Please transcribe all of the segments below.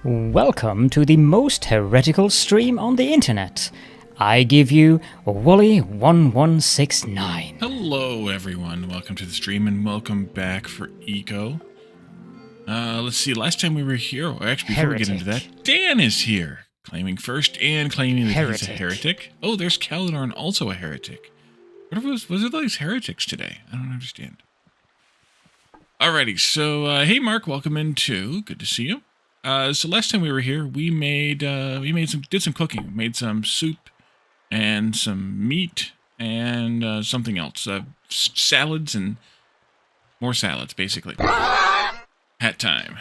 Welcome to the most heretical stream on the internet. I give you Wooly1169. Hello everyone, welcome to the stream and welcome back for Eco. Let's see, last time we were here, or actually before we get into that, Dan is here, claiming first and claiming that he's a heretic. Oh, there's Calidorn, also a heretic. What was it these heretics today? I don't understand. Alrighty, so hey Mark, welcome in too. Good to see you. So last time we were here, we did some cooking. We made some soup and some meat and something else. Salads and more salads, basically. Hat time.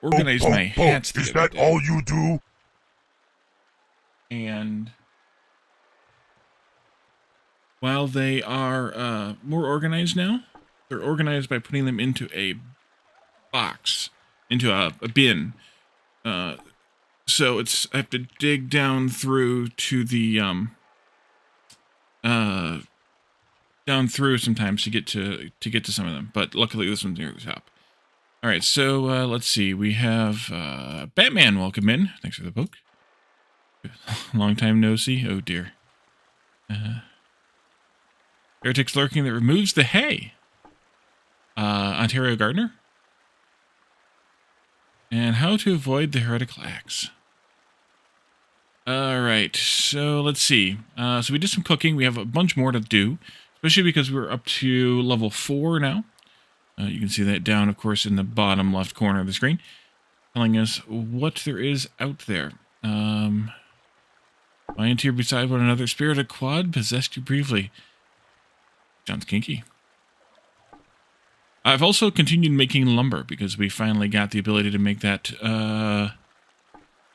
Organize my hats. Is that all you do? And while they are more organized now, they're organized by putting them into a box, into a bin. So I have to dig down through to the down through sometimes to get to some of them. But luckily this one's near the top. All right, so let's see. We have Batman. Welcome in. Thanks for the book. Long time no see. Oh dear. Heretics lurking that removes the hay. Ontario Gardner. And how to avoid the heretical axe. Alright, so let's see. So we did some cooking. We have a bunch more to do. Especially because we're up to level 4 now. You can see that down, of course, in the bottom left corner of the screen. Telling us what there is out there. Lion here beside one another. Spirit of Quad possessed you briefly. Sounds kinky. I've also continued making lumber because we finally got the ability to make that.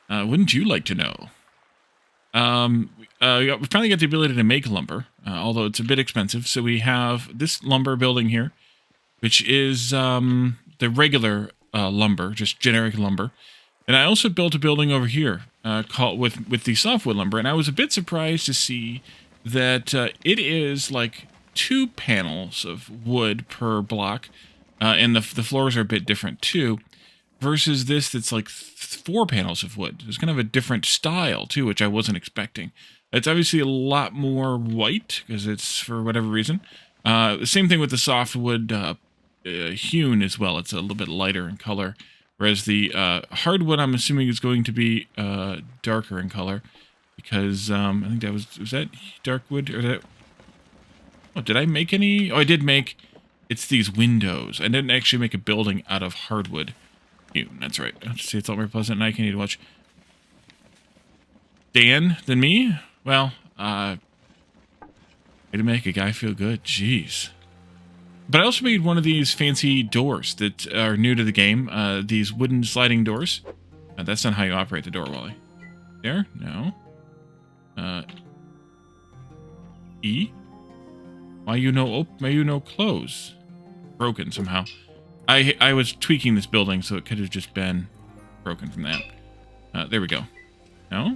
Wouldn't you like to know? We finally got the ability to make lumber, although it's a bit expensive. So we have this lumber building here, which is the regular lumber, just generic lumber. And I also built a building over here called with the softwood lumber, and I was a bit surprised to see that it is like 2 panels of wood per block, and the floors are a bit different too, versus this that's like 4 panels of wood. It's kind of a different style too, which I wasn't expecting. It's obviously a lot more white because it's for whatever reason. The same thing with the softwood hewn as well. It's a little bit lighter in color, whereas the hardwood I'm assuming is going to be darker in color because I think that was that dark wood or that. Oh, did I make any? Oh, I did make. It's these windows. I didn't actually make a building out of hardwood. That's right. See, it's a lot more pleasant, and I can need to watch Dan than me. Well, way to make a guy feel good. Jeez. But I also made one of these fancy doors that are new to the game. These wooden sliding doors. That's not how you operate the door, Wally. There? No. E? Why you no close? Broken somehow. I was tweaking this building, so it could have just been broken from that. There we go. No?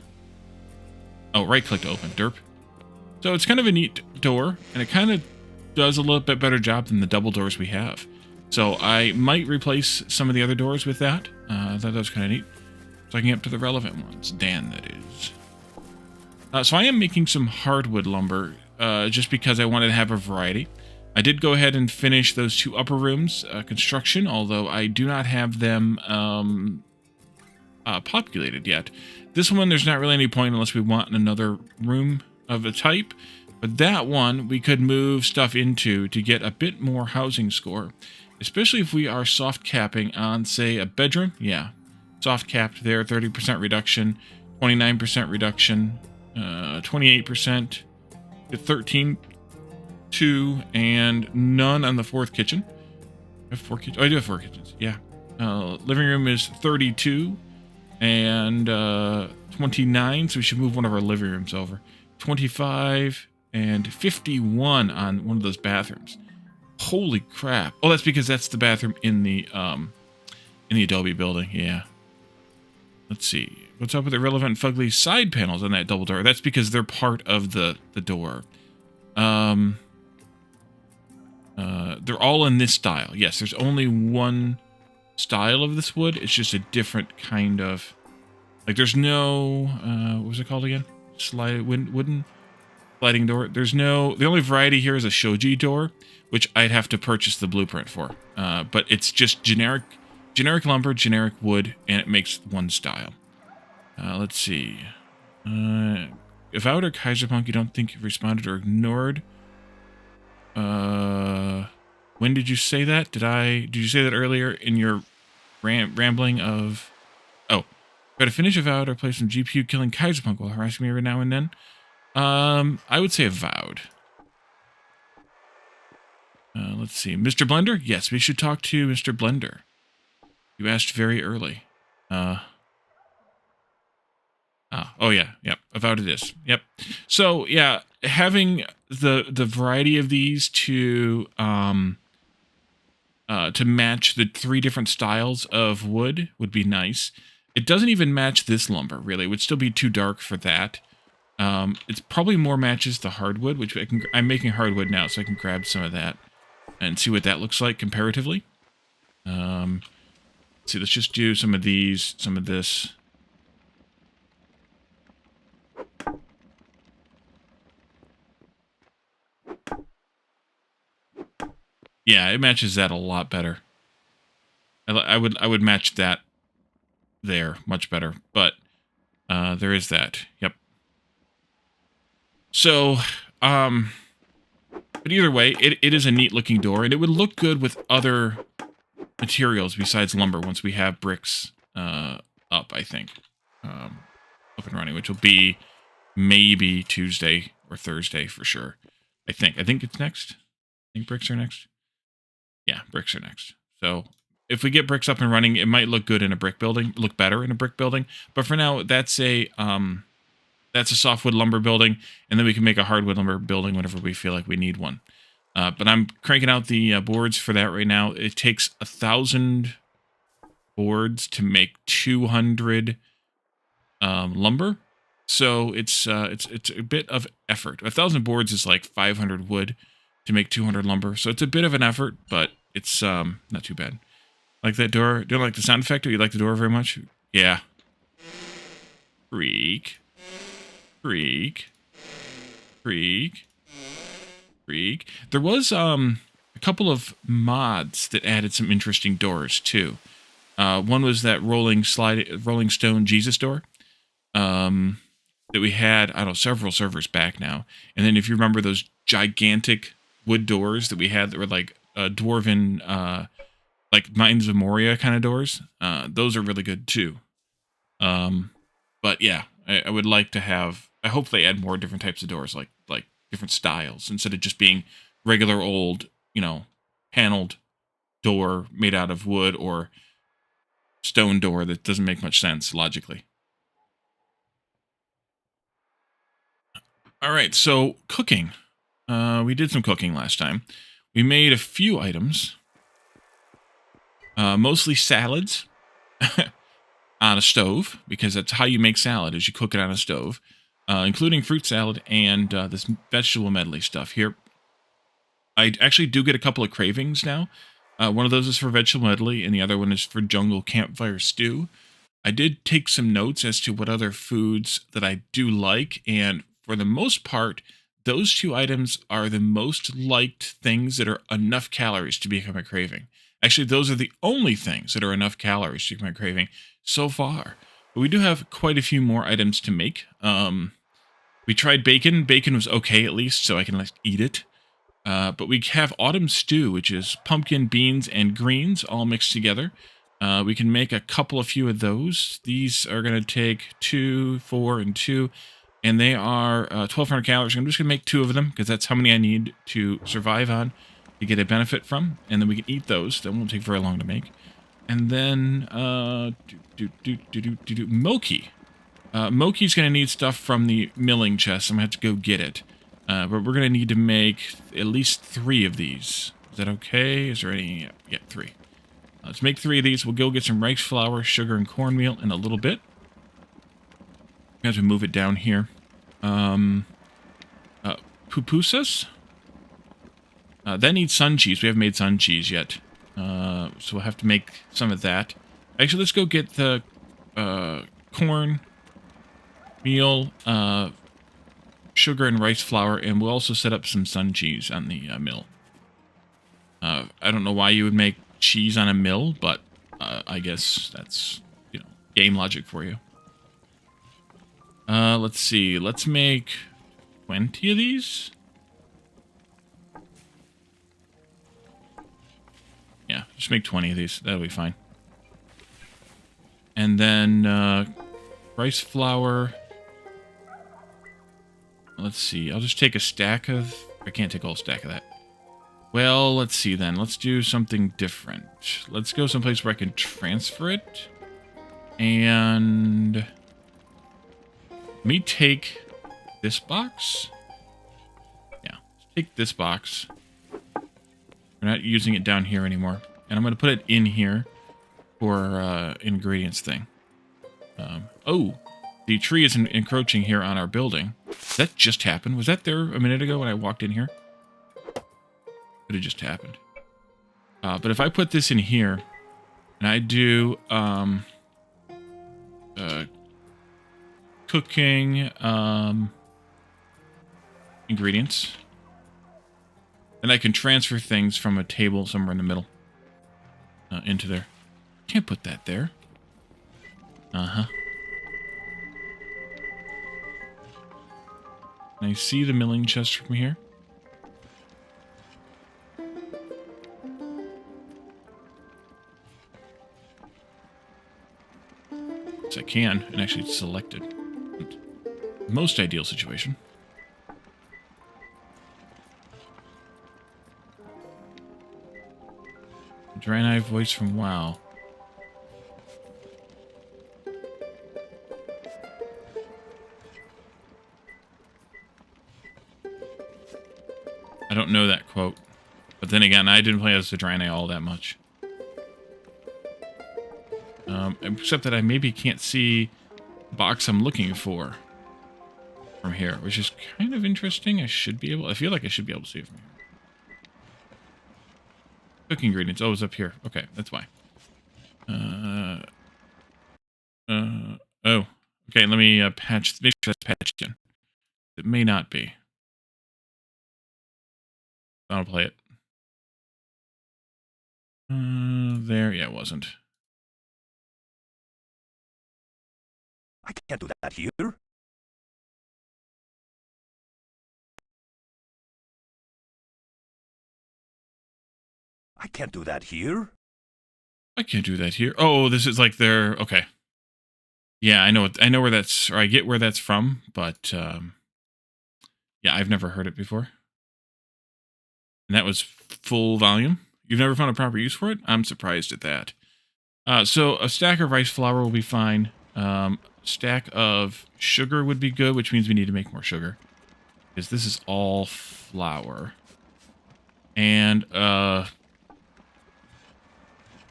Oh, right-click to open. Derp. So it's kind of a neat door, and it kind of does a little bit better job than the double doors we have. So I might replace some of the other doors with that. I thought that was kind of neat. So I can get up to the relevant ones. Dan, that is. So I am making some hardwood lumber, just because I wanted to have a variety. I did go ahead and finish those 2 upper rooms construction, although I do not have them populated yet. This one, there's not really any point unless we want another room of a type. But that one, we could move stuff into to get a bit more housing score. Especially if we are soft capping on, say, a bedroom. Yeah, soft capped there, 30% reduction, 29% reduction, 28%, 13, 2, and none on the 4th kitchen. I have 4 kitchens. Oh, I do have 4 kitchens. Yeah. Living room is 32 and 29, so we should move one of our living rooms over. 25 and 51 on one of those bathrooms. Holy crap. Oh, that's because that's the bathroom in the Adobe building. Yeah. Let's see. What's up with the irrelevant fugly side panels on that double door? That's because they're part of the door. They're all in this style. Yes, there's only one style of this wood. It's just a different kind of... Like, there's no... what was it called again? Wooden sliding door. There's no... The only variety here is a shoji door, which I'd have to purchase the blueprint for. But it's just generic lumber, generic wood, and it makes one style. Let's see. If I were to Kaiserpunk, you don't think you responded or ignored? When did you say that? Did you say that earlier in your rambling of... Oh, try to finish Avowed or play some GPU killing Kaiserpunk while harassing me every now and then? I would say Avowed. Let's see. Mr. Blender? Yes, we should talk to Mr. Blender. You asked very early. Oh yeah, yep. Avowed it is. Yep. So yeah, having the variety of these to match the 3 different styles of wood would be nice. It doesn't even match this lumber, really. It would still be too dark for that. It's probably more matches the hardwood, which I'm making hardwood now, so I can grab some of that and see what that looks like comparatively. Let's see, let's just do some of these, some of this. Yeah, it matches that a lot better. I would match that there much better, but there is that. Yep. So, but either way, it is a neat looking door, and it would look good with other materials besides lumber once we have bricks up, I think, up and running, which will be maybe Tuesday or Thursday for sure. I think it's next. I think bricks are next. Yeah, bricks are next. So if we get bricks up and running, it might look good in a brick building, look better in a brick building. But for now, that's a softwood lumber building, and then we can make a hardwood lumber building whenever we feel like we need one. But I'm cranking out the boards for that right now. It takes 1,000 boards to make 200 lumber, so it's a bit of effort. 1,000 boards is like 500 wood to make 200 lumber, so it's a bit of an effort, but it's not too bad. Like that door? Do you like the sound effect, or you like the door very much? Yeah. Freak. Freak. Freak. Freak. There was a couple of mods that added some interesting doors too. One was that rolling stone Jesus door that we had, I don't know, several servers back now. And then if you remember those gigantic wood doors that we had that were like dwarven, like Mines of Moria kind of doors, those are really good too. But yeah, I would like to have, I hope they add more different types of doors, like different styles, instead of just being regular old, paneled door made out of wood or stone door that doesn't make much sense logically. All right, so cooking. We did some cooking last time. We made a few items, mostly salads on a stove, because that's how you make salad, is you cook it on a stove, including fruit salad and this vegetable medley stuff here. I actually do get a couple of cravings now. One of those is for vegetable medley, and the other one is for jungle campfire stew. I did take some notes as to what other foods that I do like, and for the most part, those 2 items are the most liked things that are enough calories to become a craving. Actually, those are the only things that are enough calories to become a craving so far. But we do have quite a few more items to make. We tried bacon. Bacon was okay, at least, so I can eat it. But we have autumn stew, which is pumpkin, beans, and greens all mixed together. We can make a few of those. These are going to take 2, 4, and 2. And they are 1,200 calories. I'm just going to make 2 of them, because that's how many I need to survive on to get a benefit from. And then we can eat those. That won't take very long to make. And then, Moki. Moki's going to need stuff from the milling chest. I'm going to have to go get it. But we're going to need to make at least 3 of these. Is that okay? Is there any? Yeah, 3. Let's make 3 of these. We'll go get some rice flour, sugar, and cornmeal in a little bit. As we move it down here. Pupusas? That needs sun cheese. We haven't made sun cheese yet. So we'll have to make some of that. Actually, let's go get the corn, meal, sugar, and rice flour, and we'll also set up some sun cheese on the mill. I don't know why you would make cheese on a mill, but I guess that's, game logic for you. Let's see. Let's make 20 of these. Yeah, just make 20 of these. That'll be fine. And then rice flour. Let's see. I'll just take a stack of... I can't take a whole stack of that. Well, let's see then. Let's do something different. Let's go someplace where I can transfer it. And... let me take this box. Yeah, let's take this box. We're not using it down here anymore. And I'm going to put it in here for ingredients thing. Oh, the tree is encroaching here on our building. Did that just happened? Was that there a minute ago when I walked in here? Could have just happened. But if I put this in here, and I do cooking ingredients, then I can transfer things from a table somewhere in the middle into there. Can't put that there. Uh-huh. Can I see the milling chest from here? Yes, I can, and actually it's selected. Most ideal situation. Draenei voice from WoW. I don't know that quote. But then again, I didn't play as the Draenei all that much. Except that I maybe can't see the box I'm looking for from here, which is kind of interesting. I feel like I should be able to see it from here. Cooking ingredients. Oh, it's up here. Okay, that's why. Oh. Okay, let me make sure that's patched in. It may not be. I'll play it. There. Yeah, it wasn't. I can't do that here. I can't do that here. I can't do that here. Oh, this is like their... Okay. Yeah, I know where that's... Or I get where that's from, but... yeah, I've never heard it before. And that was full volume. You've never found a proper use for it? I'm surprised at that. So a stack of rice flour will be fine. Stack of sugar would be good, which means we need to make more sugar. Because this is all flour. And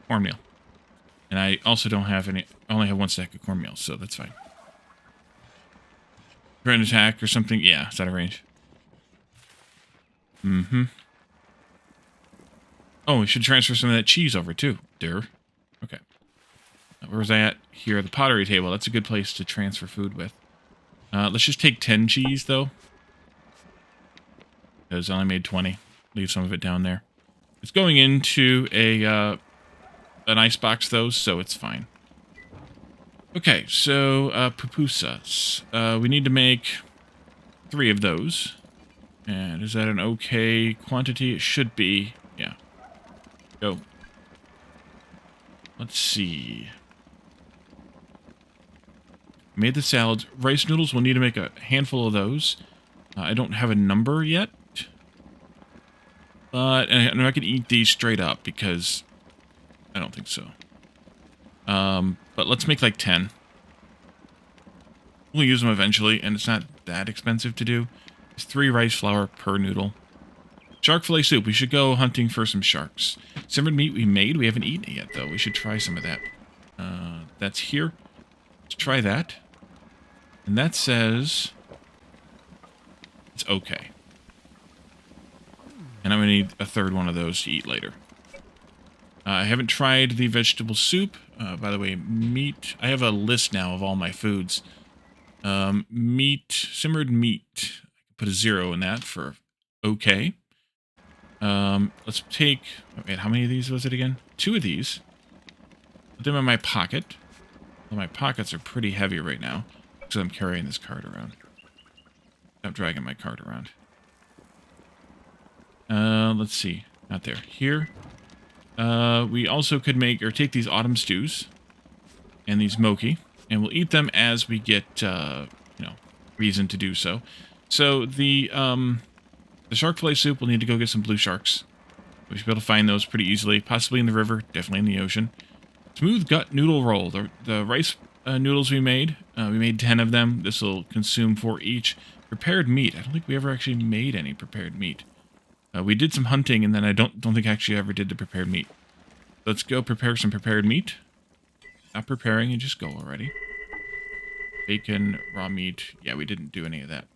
cornmeal. And I also don't have any... I only have one stack of cornmeal, so that's fine. Grand attack or something? Yeah, it's out of range. Mm-hmm. Oh, we should transfer some of that cheese over, too. There. Okay. Where was I at? Here, the pottery table. That's a good place to transfer food with. Let's just take 10 cheese, though. Because I only made 20. Leave some of it down there. It's going into an ice box, though, so it's fine. Okay, so pupusas. We need to make 3 of those. And is that an okay quantity? It should be. Yeah. Go. Let's see. Made the salads. Rice noodles, we'll need to make a handful of those. I don't have a number yet. But and I can eat these straight up because I don't think so. But let's make like 10. We'll use them eventually, and it's not that expensive to do. It's 3 rice flour per noodle. Shark fillet soup. We should go hunting for some sharks. Simmered meat we made. We haven't eaten it yet, though. We should try some of that. That's here. Let's try that. And that says it's okay. And I'm going to need a third one of those to eat later. I haven't tried the vegetable soup. By the way, meat. I have a list now of all my foods. Meat, simmered meat. I can put a 0 in that for okay. Let's take... Wait, how many of these was it again? 2 of these. Put them in my pocket. Well, my pockets are pretty heavy right now because I'm carrying this cart around. I'm dragging my cart around. Let's see. Not there. Here. We also could make, or take these autumn stews and these mochi, and we'll eat them as we get, reason to do so. So the shark fillet soup, we'll need to go get some blue sharks. We should be able to find those pretty easily, possibly in the river, definitely in the ocean. Smooth gut noodle roll. The rice noodles we made 10 of them. This will consume 4 each. Prepared meat. I don't think we ever actually made any prepared meat. We did some hunting, and then I don't think I actually ever did the prepared meat. Let's go prepare some prepared meat. Not preparing, and just go already. Bacon, raw meat. Yeah, we didn't do any of that.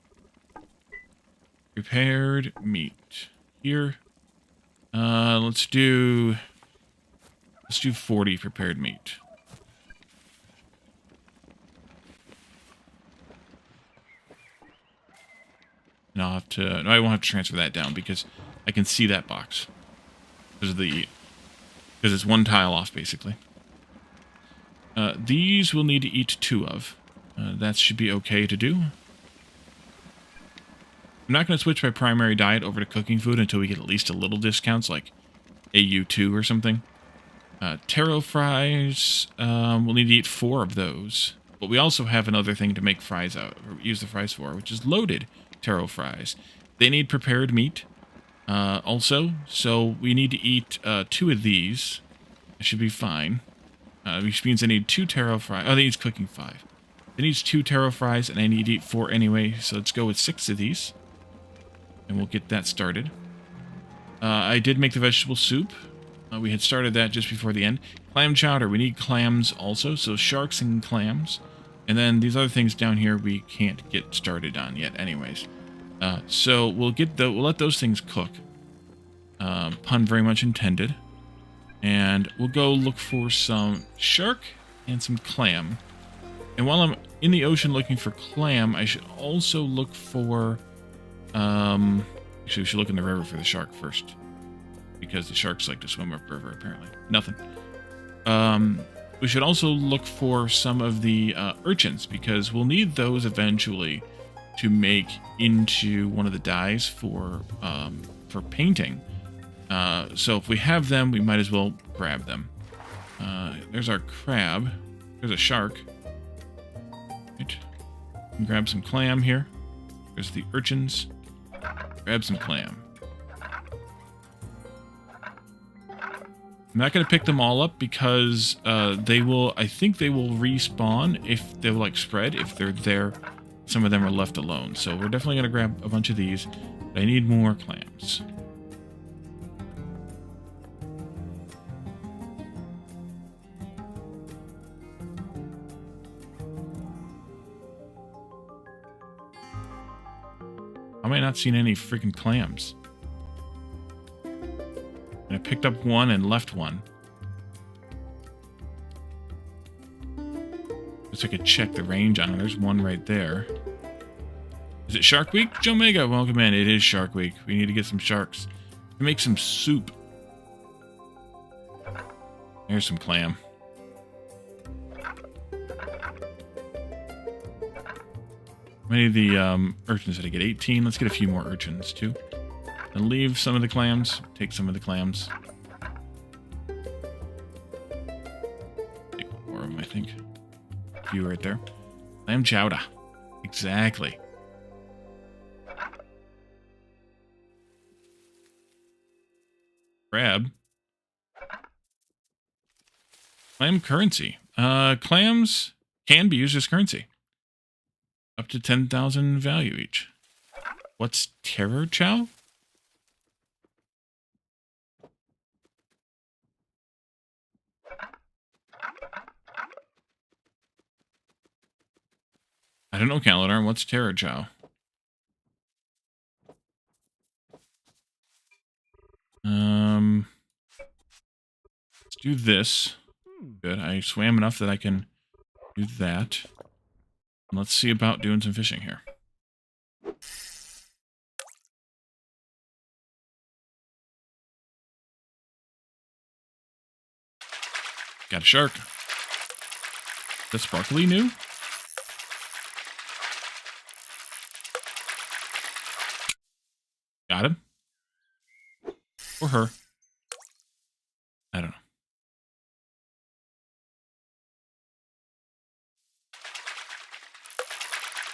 Prepared meat. Here. Let's do 40 prepared meat. And I'll have to... No, I won't have to transfer that down because I can see that box. Because it's 1 tile off, basically. These we'll need to eat 2 of. That should be okay to do. I'm not going to switch my primary diet over to cooking food until we get at least a little discounts, like AU2 or something. Taro fries, we'll need to eat 4 of those. But we also have another thing to make fries out, or use the fries for, which is loaded taro fries. They need prepared meat, also, so we need to eat 2 of these. It should be fine. Which means I need 2 taro fries. Oh, they need cooking 5. It needs 2 taro fries, and I need to eat 4 anyway, so let's go with 6 of these. And we'll get that started. I did make the vegetable soup. We had started that just before the end. Clam chowder. We need clams also, so sharks and clams. And then these other things down here we can't get started on yet anyways. So we'll let those things cook. Pun very much intended. And we'll go look for some shark and some clam. And while I'm in the ocean looking for clam, I should also look for... actually, we should look in the river for the shark first. Because the sharks like to swim upriver, apparently. Nothing. We should also look for some of the urchins, because we'll need those eventually to make into one of the dyes for painting. So if we have them, we might as well grab them. There's our crab. There's a shark. Right. And grab some clam here. There's the urchins. Grab some clam. I'm not going to pick them all up because they will, I think they will respawn if they will like spread. If they're there, some of them are left alone. So we're definitely going to grab a bunch of these. But I need more clams. How am I not seeing any freaking clams? And I picked up one and left one. Just so I could check the range on it. There's one right there. Is it Shark Week? Joe Mega, welcome in. It is Shark Week. We need to get some sharks. We make some soup. There's some clam. How many of the urchins did I get? 18. Let's get a few more urchins, too. And leave some of the clams. Take some of the clams. Take more of them, I think. A few right there. Clam chowder. Exactly. Crab. Clam currency. Clams can be used as currency. Up to 10,000 value each. What's terror chow? I don't know, Calendar. What's terror chow? Let's do this. Good. I swam enough that I can do that. Let's see about doing some fishing here. Got a shark. Is that sparkly new? Got him. Or her. I don't know.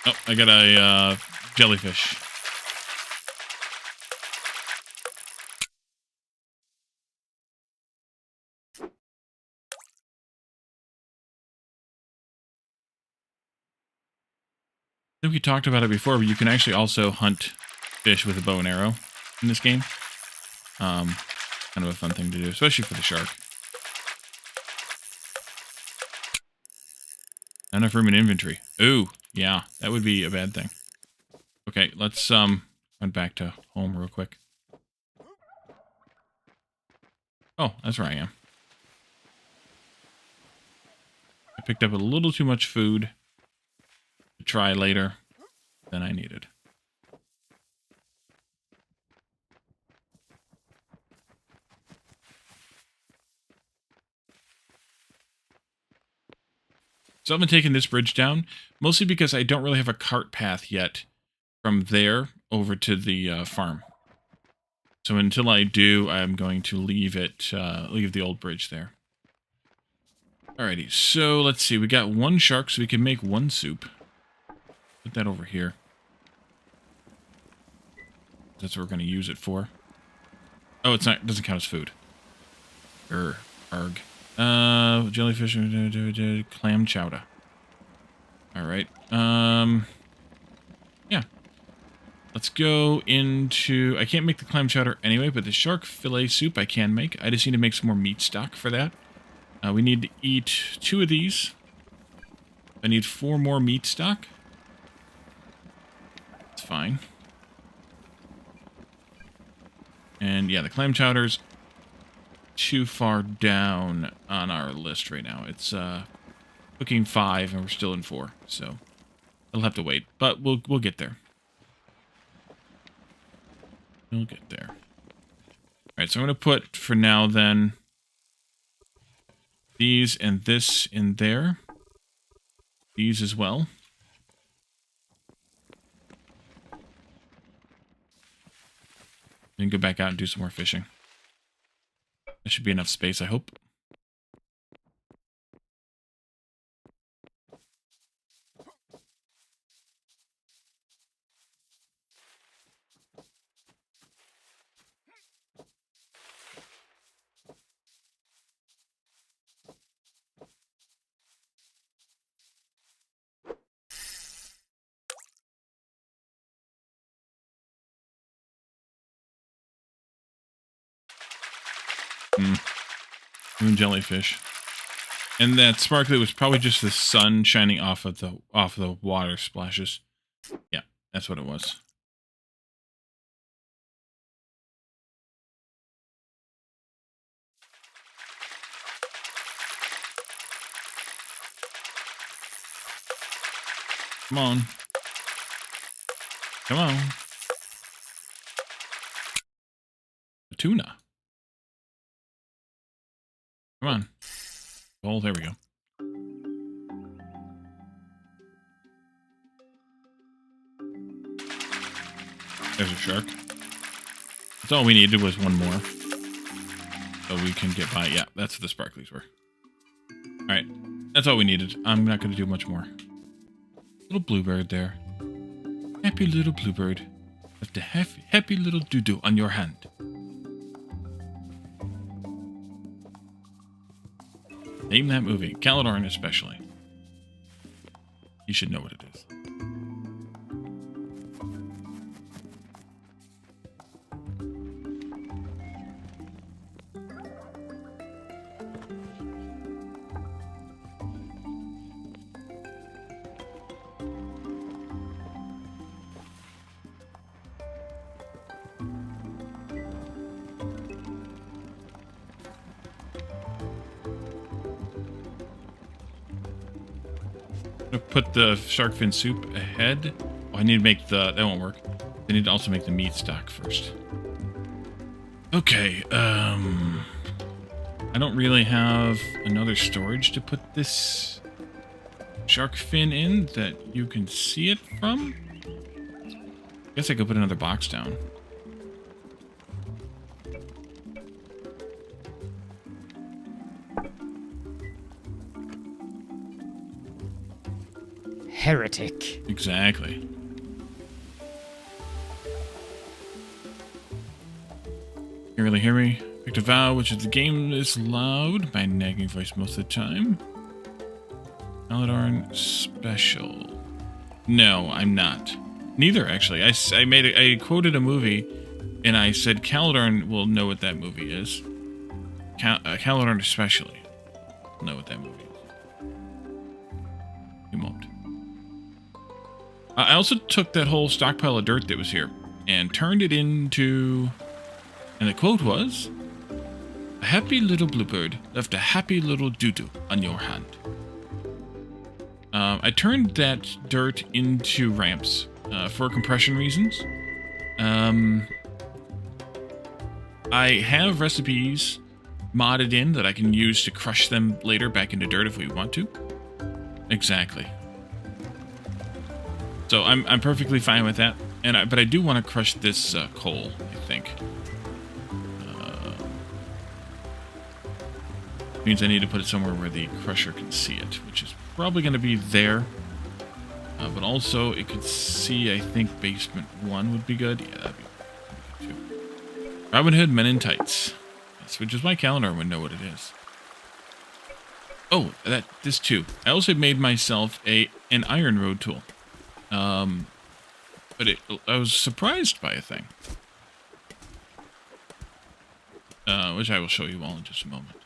Oh, I got a jellyfish. I think we talked about it before, but you can actually also hunt fish with a bow and arrow in this game. Kind of a fun thing to do, especially for the shark. Not enough room in inventory. Ooh, yeah, that would be a bad thing. Okay, let's run back to home real quick. Oh, that's where I am. I picked up a little too much food to try later than I needed. So I've been taking this bridge down, mostly because I don't really have a cart path yet from there over to the farm. So until I do, I'm going to leave it, leave the old bridge there. Alrighty, so let's see. We got one shark, so we can make one soup. Put that over here. That's what we're going to use it for. Oh, it's not. It doesn't count as food. Arg. Jellyfish, clam chowder. Alright. Yeah. Let's go into... I can't make the clam chowder anyway, but the shark fillet soup I can make. I just need to make some more meat stock for that. We need to eat 2 of these. I need 4 more meat stock. That's fine. And yeah, the clam chowder's too far down on our list right now. It's cooking 5 and we're still in 4, so it'll have to wait. But we'll get there. We'll get there. Alright, so I'm going to put, for now then, these and this in there. These as well. Then go back out and do some more fishing. That should be enough space, I hope. Moon jellyfish. And that sparkly was probably just the sun shining off of the water splashes. Yeah, that's what it was. Come on. Come on. A tuna. Come on. Oh, there we go. There's a shark. That's all we needed was one more. So we can get by. Yeah, that's what the sparklies were. Alright. That's all we needed. I'm not going to do much more. Little bluebird there. Happy little bluebird. With the happy little doo-doo on your hand. Name that movie. Caledonian especially. You should know what it is. I'm gonna put the shark fin soup ahead. Oh, I need to make that won't work. I need to also make the meat stock first. Okay, I don't really have another storage to put this shark fin in that you can see it from. I guess I could put another box down. Heretic. Exactly. You really hear me? Picked a vow, which is the game is loud. My nagging voice most of the time. Caladorn special. No, I'm not. Neither, actually. I quoted a movie, and I said Caladorn will know what that movie is. Caladorn especially will know what that movie is. He won't. I also took that whole stockpile of dirt that was here and turned it into... And the quote was, "A happy little bluebird left a happy little doo-doo on your hand." I turned that dirt into ramps for compression reasons. I have recipes modded in that I can use to crush them later back into dirt if we want to. Exactly. So I'm perfectly fine with that. But I do want to crush this coal, I think. Means I need to put it somewhere where the crusher can see it, which is probably going to be there. But also, it could see, I think, basement 1 would be good. Yeah, that'd be good too. Robin Hood Men in Tights. Yes, which is why Caladorn would know what it is. Oh, this too. I also made myself an iron road tool. But I was surprised by a thing. Which I will show you all in just a moment.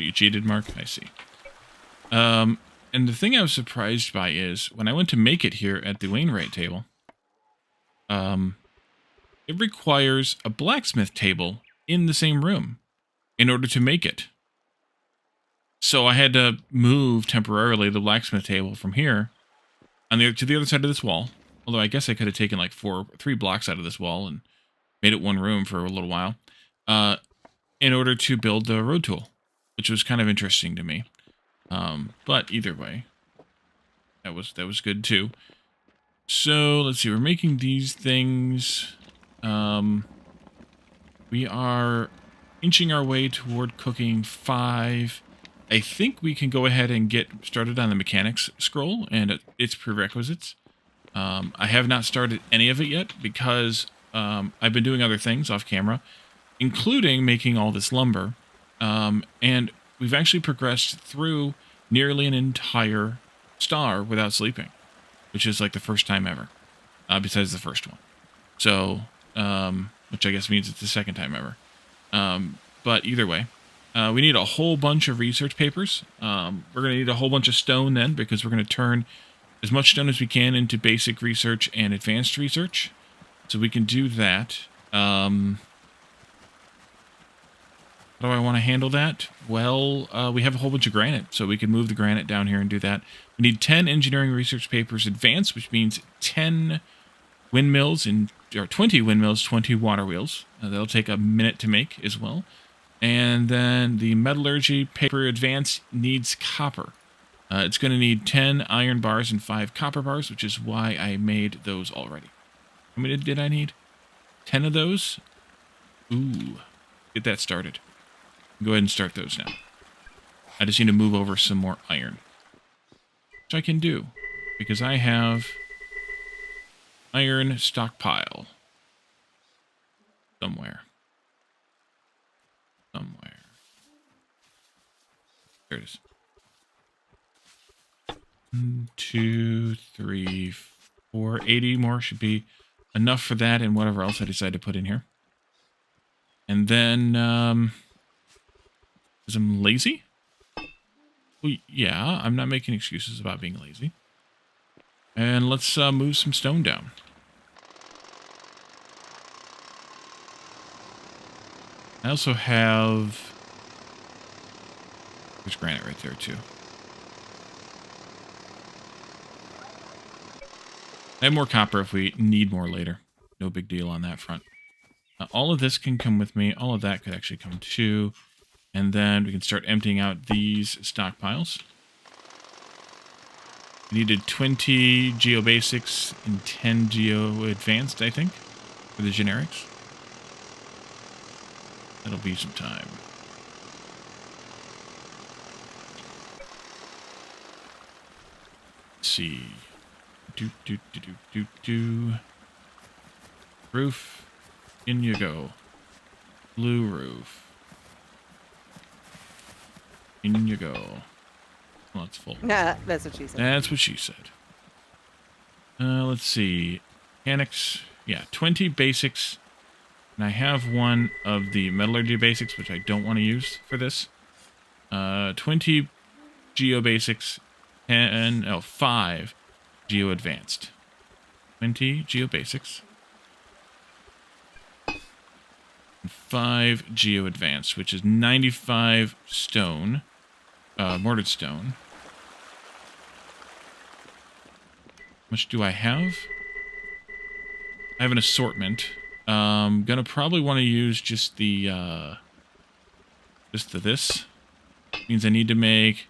You cheated, Mark? I see. And the thing I was surprised by is when I went to make it here at the Wainwright table, it requires a blacksmith table in the same room in order to make it. So I had to move temporarily the blacksmith table from here to the other side of this wall. Although I guess I could have taken like 3 blocks out of this wall and made it one room for a little while, in order to build the road tool, which was kind of interesting to me. But either way, that was good too. So let's see, we're making these things. We are inching our way toward cooking 5. I think we can go ahead and get started on the mechanics scroll and its prerequisites. I have not started any of it yet because I've been doing other things off camera, including making all this lumber. And we've actually progressed through nearly an entire star without sleeping, which is like the first time ever, besides the first one. So, which I guess means it's the second time ever. But either way, we need a whole bunch of research papers. We're going to need a whole bunch of stone then, because we're going to turn as much stone as we can into basic research and advanced research. So we can do that. How do I want to handle that? Well, we have a whole bunch of granite, so we can move the granite down here and do that. We need 10 engineering research papers advanced, which means 10 windmills, or 20 windmills, 20 water wheels. That'll take a minute to make as well. And then the metallurgy paper advanced needs copper. It's going to need 10 iron bars and 5 copper bars, which is why I made those already. How many did I need? 10 of those? Ooh, get that started. Go ahead and start those now. I just need to move over some more iron, which I can do because I have iron stockpile somewhere. There it is. 1, 2, 3, 4. 80 more should be enough for that and whatever else I decide to put in here. And then, because I'm lazy? Well, yeah, I'm not making excuses about being lazy. And let's move some stone down. I also have... There's granite right there, too. I have more copper if we need more later. No big deal on that front. All of this can come with me. All of that could actually come too. And then we can start emptying out these stockpiles. We needed 20 geobasics and 10 geo advanced, I think, for the generics. That'll be some time. Let's see. Roof. In you go. Blue roof. In you go. Well, it's full. Nah, that's what she said. That's what she said. Let's see. Mechanics. Yeah, 20 basics. And I have one of the metallurgy basics, which I don't want to use for this. 20 geo basics and 5 geo advanced. 20 geo basics. And 5 geo advanced, which is 95 stone. Mortared stone. How much do I have? I have an assortment. Gonna probably want to use just the this. Means I need to make,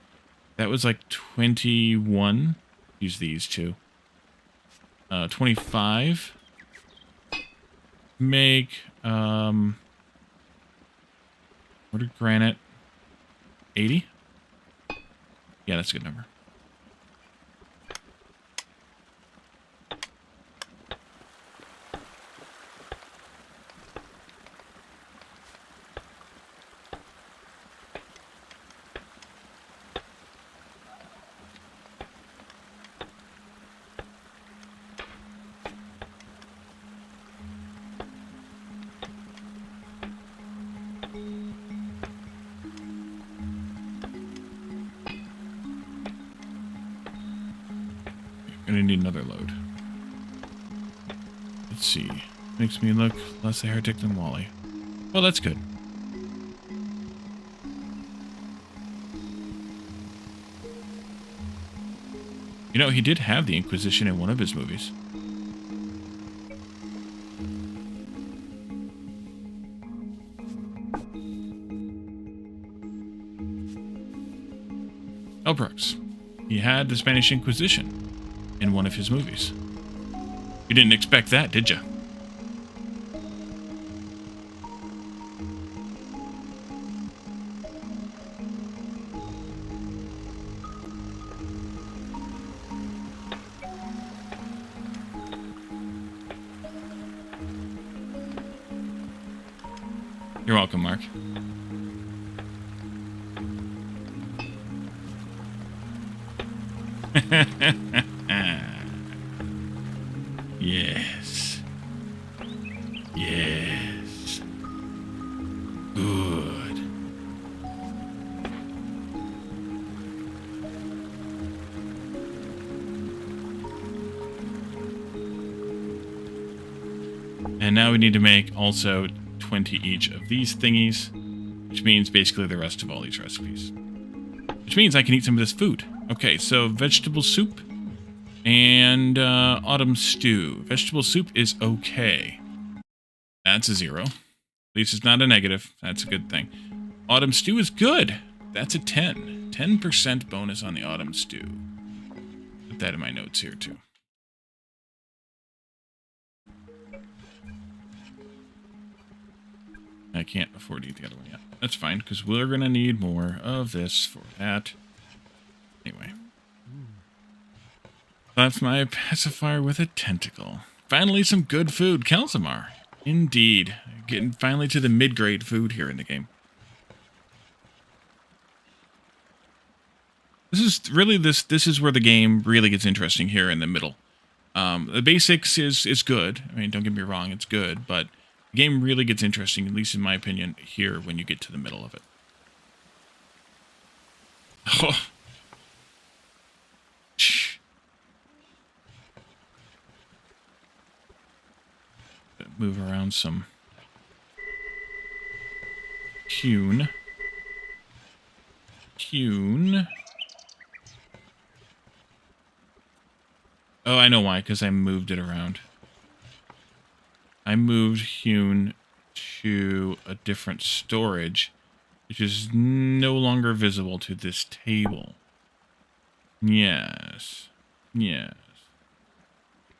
that was like 21. Use these two. 25. Make, ordered granite. 80? Yeah, that's a good number. Gonna need another load. Let's see. Makes me look less a heretic than Wally. Well, that's good. You know, he did have the Inquisition in one of his movies. Oh, Brooks. He had the Spanish Inquisition in one of his movies. You didn't expect that, did you? You're welcome, Mark. Yes. Yes. Good. And now we need to make also 20 each of these thingies, which means basically the rest of all these recipes. Which means I can eat some of this food. Okay, so vegetable soup and autumn stew. Vegetable soup is okay. That's a 0. At least it's not a negative. That's a good thing. Autumn stew is good. That's a 10. 10% bonus on the autumn stew. Put that in my notes here too. I can't afford to eat the other one yet. That's fine, because we're going to need more of this for that. Anyway. That's my pacifier with a tentacle. Finally, some good food. Calzamar. Indeed. Getting finally to the mid-grade food here in the game. This is really this is where the game really gets interesting here in the middle. The basics is good. I mean, don't get me wrong, it's good, but the game really gets interesting, at least in my opinion, here when you get to the middle of it. Oh. Move around some. hewn. Hewn. Oh, I know why, because I moved it around. I moved hewn to a different storage, which is no longer visible to this table. Yes. Yes.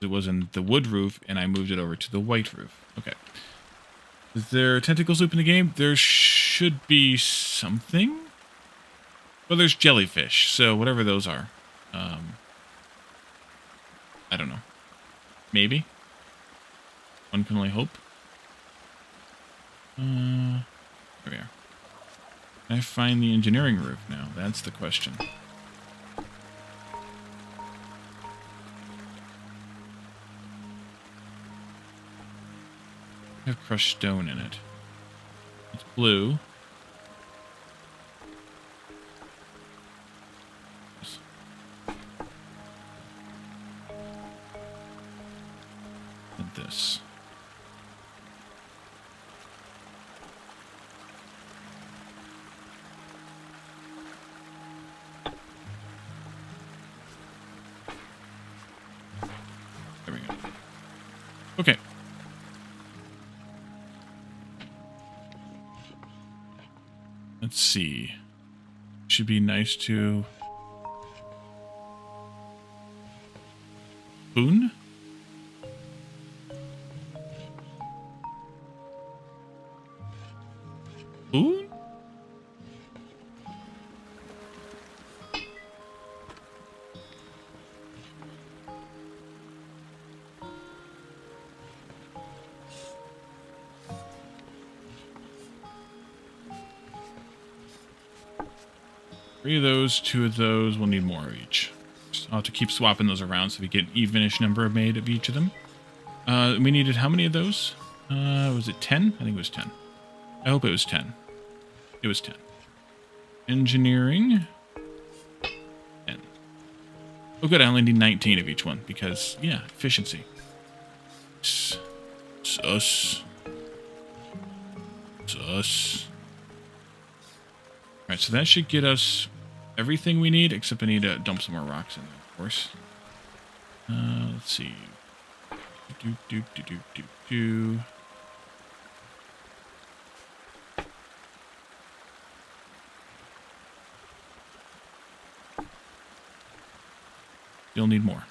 It was in the wood roof, and I moved it over to the white roof. Okay. Is there tentacles loop in the game? There should be something. Well, there's jellyfish, so whatever those are. I don't know. Maybe. One can only hope. There we are. Can I find the engineering roof now? That's the question. I have crushed stone in it. It's blue. And this. There we go. Okay. Let's see. Should be nice to... Boon? Boon? Three of those, two of those, we'll need more of each. I'll have to keep swapping those around so we get evenish number made of each of them. We needed how many of those? Was it 10? I think it was 10. I hope it was 10. It was 10. Engineering. 10. Oh good, I only need 19 of each one because, yeah, efficiency. Sus. Alright, so that should get us everything we need, except I need to dump some more rocks in there, of course. Let's see. Still need more.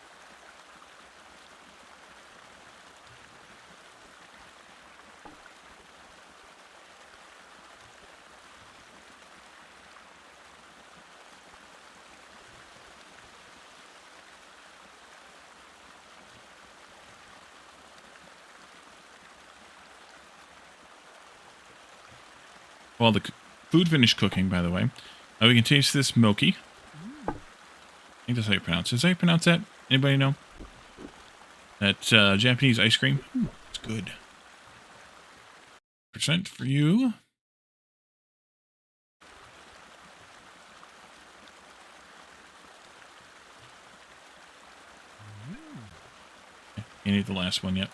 Well, the food finished cooking, by the way. We can taste this milky. I think that's how you pronounce it. Is that how you pronounce that? Anybody know? That Japanese ice cream? It's good. Percent for you. You need the last one yet.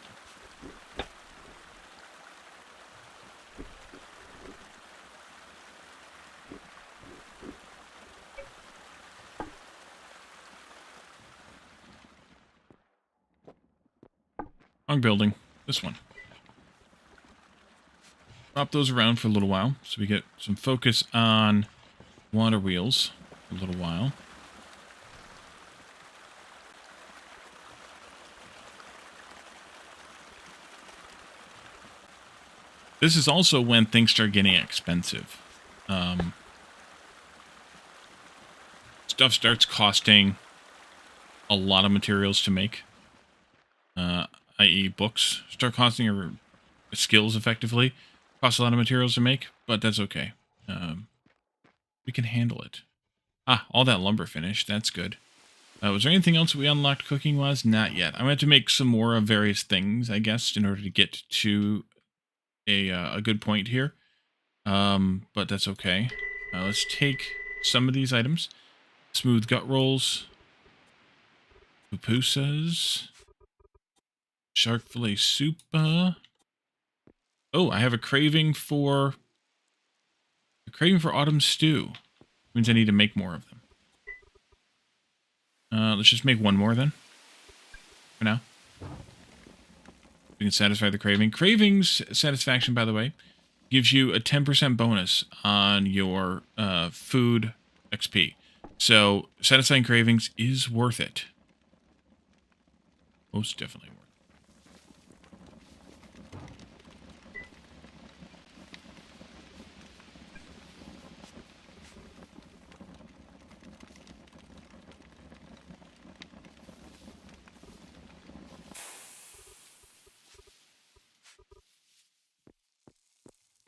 Wrong building. This one. Swap those around for a little while so we get some focus on water wheels for a little while. This is also when things start getting expensive. Stuff starts costing a lot of materials to make. I.e. books start costing, or skills effectively cost a lot of materials to make, but that's okay. We can handle it. Ah, all that lumber finished. That's good. Was there anything else we unlocked cooking-wise? Not yet. I'm going to have to make some more of various things, I guess, in order to get to a good point here. But that's okay. Let's take some of these items. Smooth gut rolls. Pupusas. Shark fillet soup. Oh, I have a craving for A craving for autumn stew. Means I need to make more of them. Let's just make one more then. For now. We can satisfy the craving. Cravings satisfaction, by the way, gives you a 10% bonus on your food XP. So satisfying cravings is worth it. Most definitely worth it.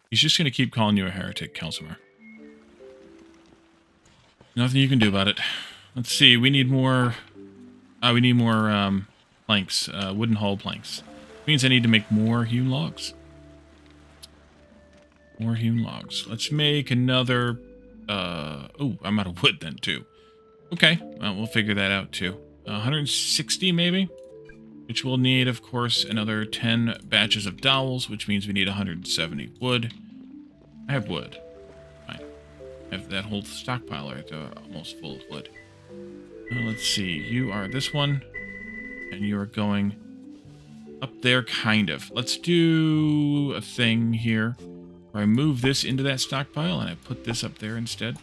He's just going to keep calling you a heretic, Kelsimer. Nothing you can do about it. Let's see. We need more... we need more planks. Wooden hull planks. Means I need to make more hewn logs. More hewn logs. Let's make another... oh, I'm out of wood then, too. Okay. Well, we'll figure that out, too. 160, maybe? Which we'll need, of course, another 10 batches of dowels, which means we need 170 wood. I have wood. Fine. I have that whole stockpile right there, almost full of wood. Let's see. You are this one, and you are going up there, kind of. Let's do a thing here where I move this into that stockpile, and I put this up there instead.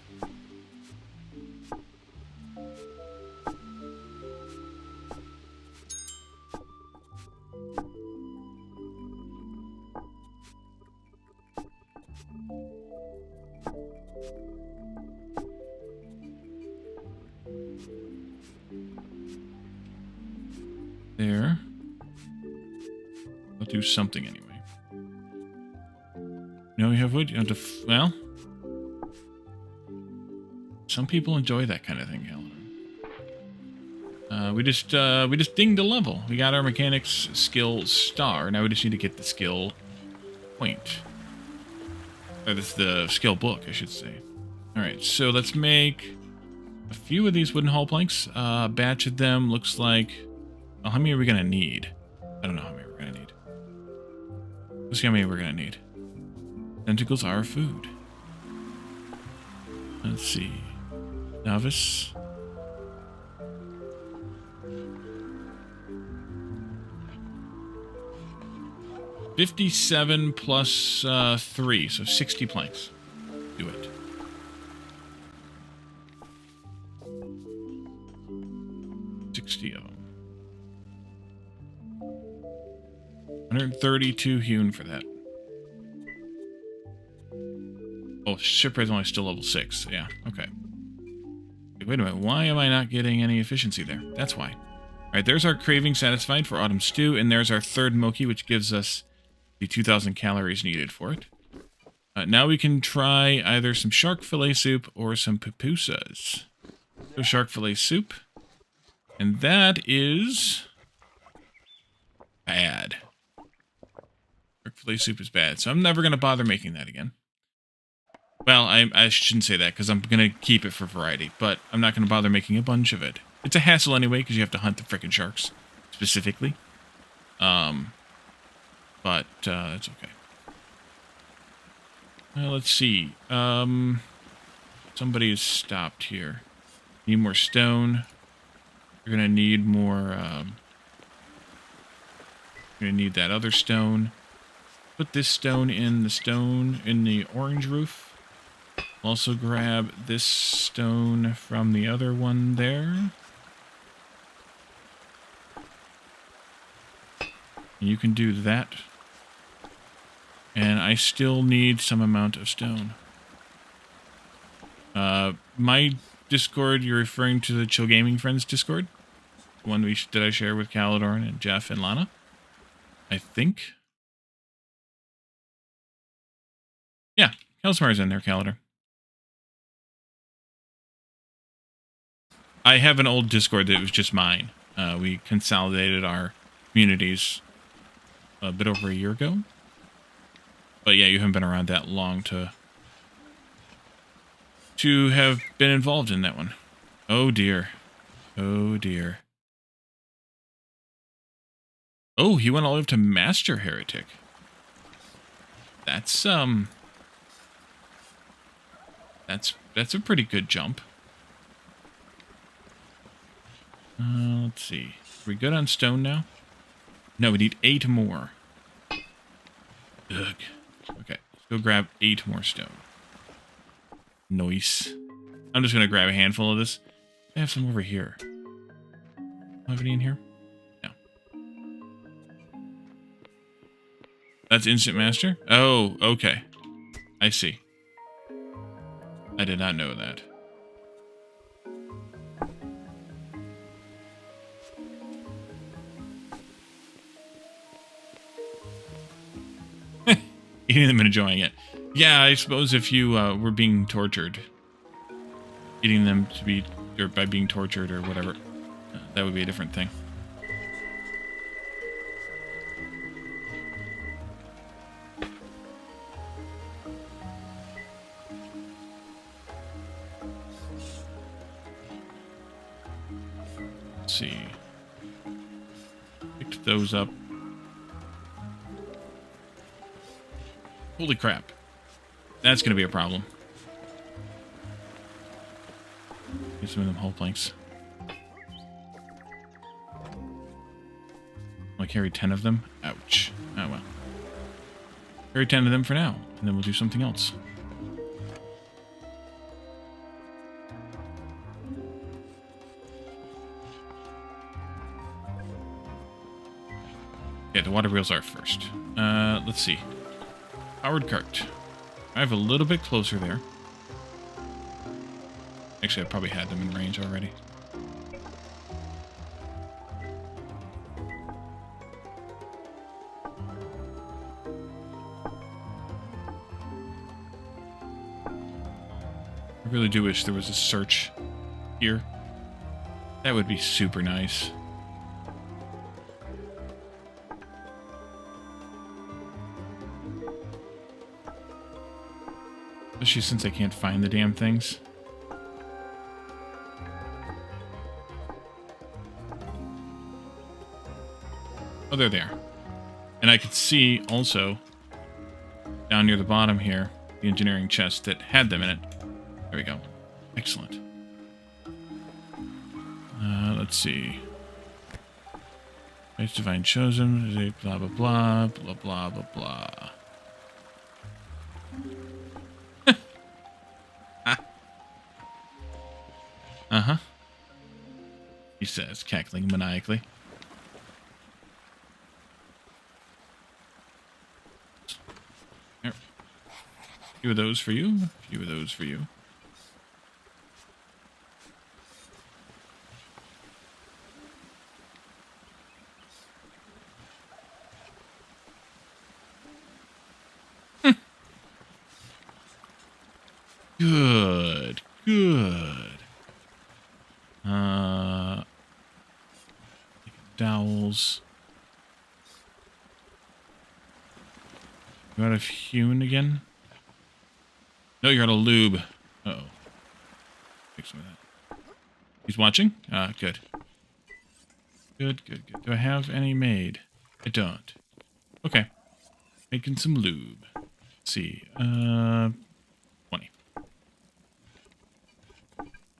There. I'll do something anyway. No, you have wood. You have to. Well, some people enjoy that kind of thing, Helen. We just dinged a level. We got our mechanics skill star. Now we just need to get the skill point. Or that's the skill book, I should say. All right, so let's make a few of these wooden hull planks. A batch of them looks like. Well, how many are we gonna need? I don't know how many we're gonna need. Let's see how many we're gonna need. Tentacles are food. Let's see. Novice. $57 plus 3, so 60 planks. Do it. $60 of them. 132 hewn for that. Oh, shipwright is only still level 6. Yeah, okay. Wait a minute, why am I not getting any efficiency there? That's why. Alright, there's our craving satisfied for autumn stew, and there's our third mochi, which gives us the 2,000 calories needed for it. Now we can try either some shark fillet soup or some pupusas. So shark fillet soup. And that is... bad. Shark fillet soup is bad, so I'm never going to bother making that again. Well, I shouldn't say that, because I'm going to keep it for variety, but I'm not going to bother making a bunch of it. It's a hassle anyway, because you have to hunt the frickin' sharks, specifically. But it's okay. Let's see. Somebody has stopped here. Need more stone. You're going to need more... you're going to need that other stone. Put this stone in the orange roof. Also grab this stone from the other one there. You can do that. And I still need some amount of stone. My Discord, you're referring to the Chill Gaming Friends Discord? The one that I share with Calidorn and Jeff and Lana? I think. Yeah, Kelsmar's in there, Calidor. I have an old Discord that was just mine. We consolidated our communities a bit over a year ago. But yeah, you haven't been around that long to have been involved in that one. Oh dear. Oh dear. Oh, he went all the way up to Master Heretic. That's That's a pretty good jump. Let's see. Are we good on stone now? No, we need 8 more. Ugh. Okay, let's go grab 8 more stone. Nice. I'm just gonna grab a handful of this. I have some over here. Have any in here? No. That's instant master? Oh, okay. I see. I did not know that. Eating them and enjoying it. Yeah, I suppose if you were being tortured, eating them to be, or by being tortured or whatever, that would be a different thing. Let's see. Picked those up. Holy crap. That's going to be a problem. Get some of them whole planks. I'll carry 10 of them. Ouch. Oh well. Carry 10 of them for now, and then we'll do something else. Okay, the water wheels are first. Let's see. Powered cart. I have a little bit closer there. Actually, I probably had them in range already. I really do wish there was a search here. That would be super nice. Especially since I can't find the damn things. Oh, they're there. And I could see also down near the bottom here the engineering chest that had them in it. There we go. Excellent. Let's see. Rights divine chosen. Blah blah blah blah blah blah blah. Uh-huh. He says, cackling maniacally. There. A few of those for you. A few of those for you. Good. Good. Dowels. You out of hewn again? No, you're out of lube. Uh-oh. Take some of that. He's watching? Good. Good, good, good. Do I have any made? I don't. Okay. Making some lube. Let's see. 20.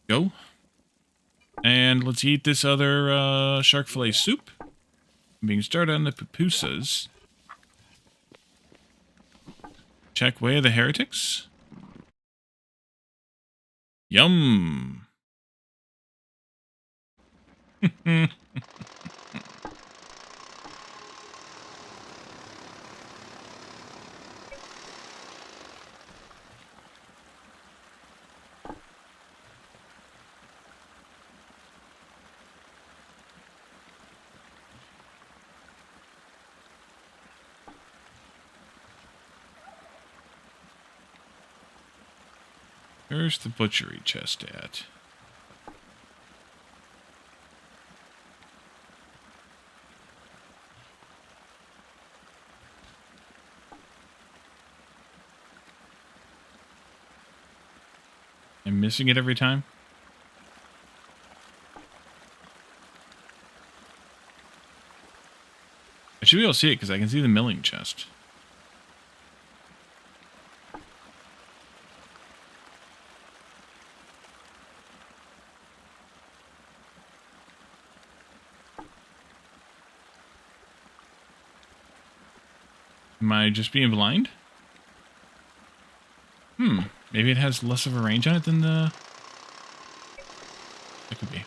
Go. And let's eat this other shark fillet soup. Being started on the pupusas. Check Way of the Heretics. Yum. Where's the butchery chest at? I'm missing it every time. I should be able to see it because I can see the milling chest. Am I just being blind? Maybe it has less of a range on it than the... It could be.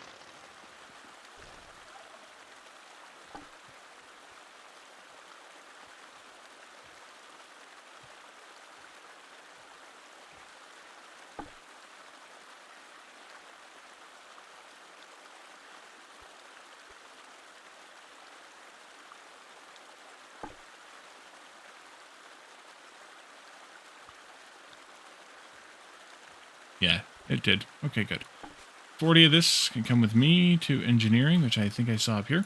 Yeah, it did. Okay, good. 40 of this can come with me to engineering, which I think I saw up here.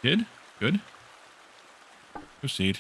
Did? Good. Proceed.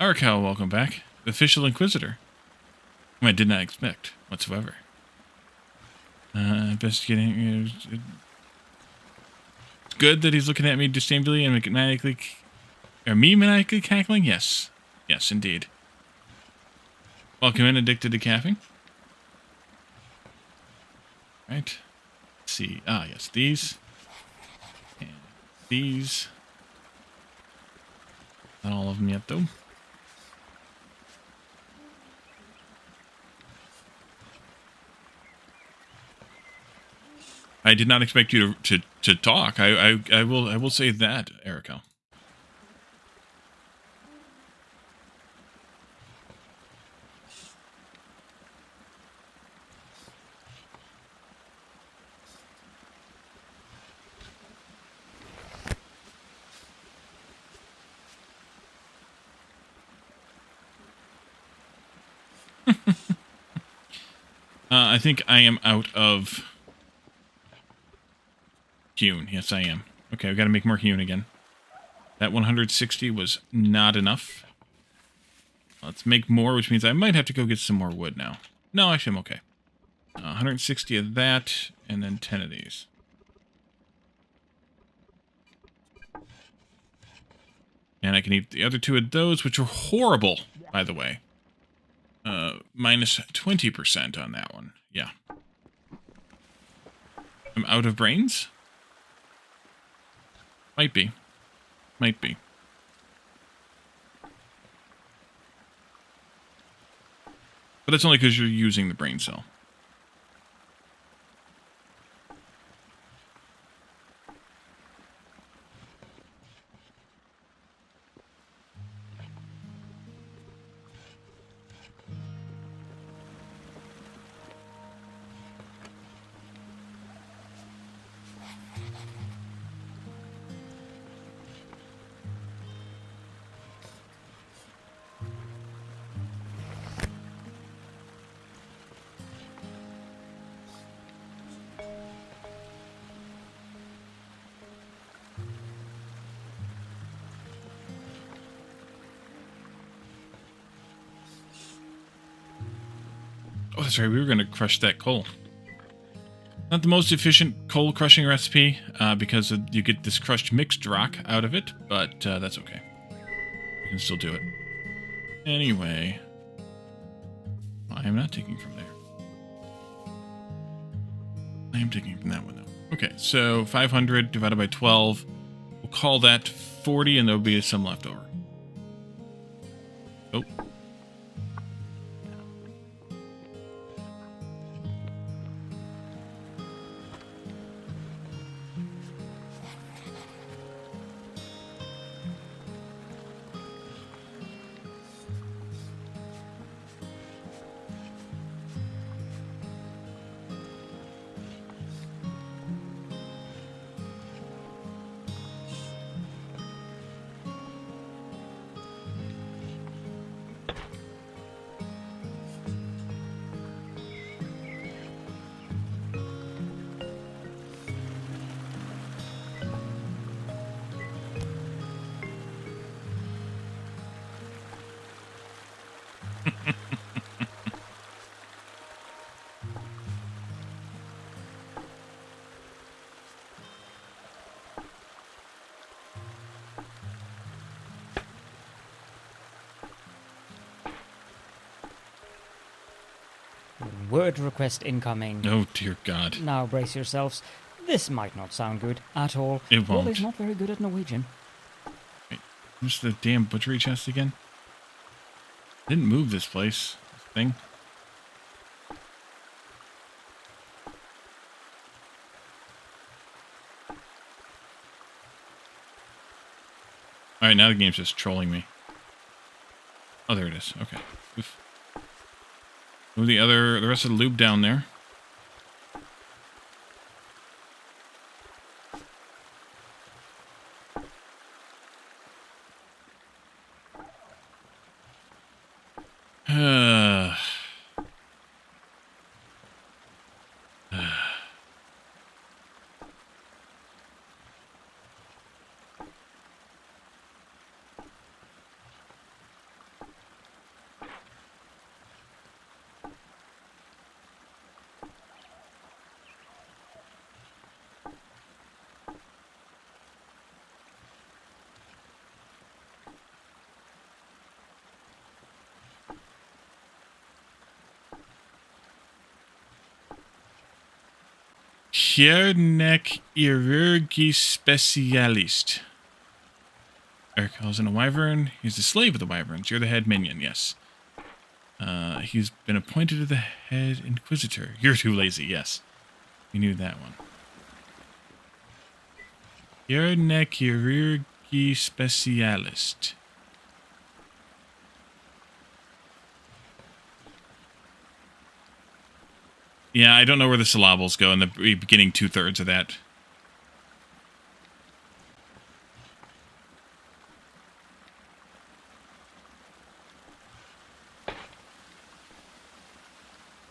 Arcal, welcome back. The official Inquisitor. Whom I did not expect whatsoever. Investigating. It's good that he's looking at me disdainfully and maniacally. Or me maniacally cackling? Yes. Yes, indeed. Welcome in, addicted to caffeine. Right. Let's see. Ah, yes, these. And these. Not all of them yet, though. I did not expect you to talk. I will say that, Erico. I think I am out of hewn. Yes, I am. Okay, I've got to make more hewn again. That 160 was not enough. Let's make more, which means I might have to go get some more wood now. No, actually, I'm okay. 160 of that, and then 10 of these. And I can eat the other 2 of those, which are horrible, by the way. Minus 20% on that one. Yeah. I'm out of brains? Might be. Might be. But that's only because you're using the brain cell. Oh, that's right. We were going to crush that coal. Not the most efficient coal crushing recipe, because you get this crushed mixed rock out of it, but that's okay. We can still do it. Anyway. I am not taking from there. I am taking from that one, though. Okay, so 500 divided by 12. We'll call that 40, and there'll be some left over. Oh. Word request incoming. Oh, dear God. Now brace yourselves. This might not sound good at all. It won't. Wally's not very good at Norwegian. Wait, where's the damn butchery chest again? Didn't move this place. This thing. Alright, now the game's just trolling me. Oh, there it is. Okay. Oof. Move the rest of the loop down there. Chirurgie specialist. Eric calls in a wyvern. He's the slave of the wyverns. You're the head minion, yes. He's been appointed to the head inquisitor. You're too lazy, yes. You knew that one. Chirurgie specialist. Yeah, I don't know where the syllables go in the beginning 2/3 of that.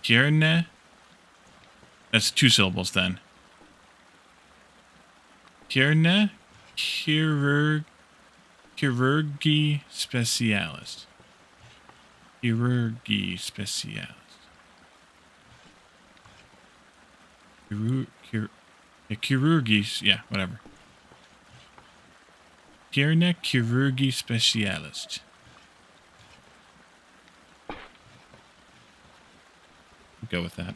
Kierne? That's 2 syllables then. Kierne? Chirurgie specialist. Chirurgie specialist. Chirurgie, yeah, whatever. Kierne chirurgie specialist. We'll go with that.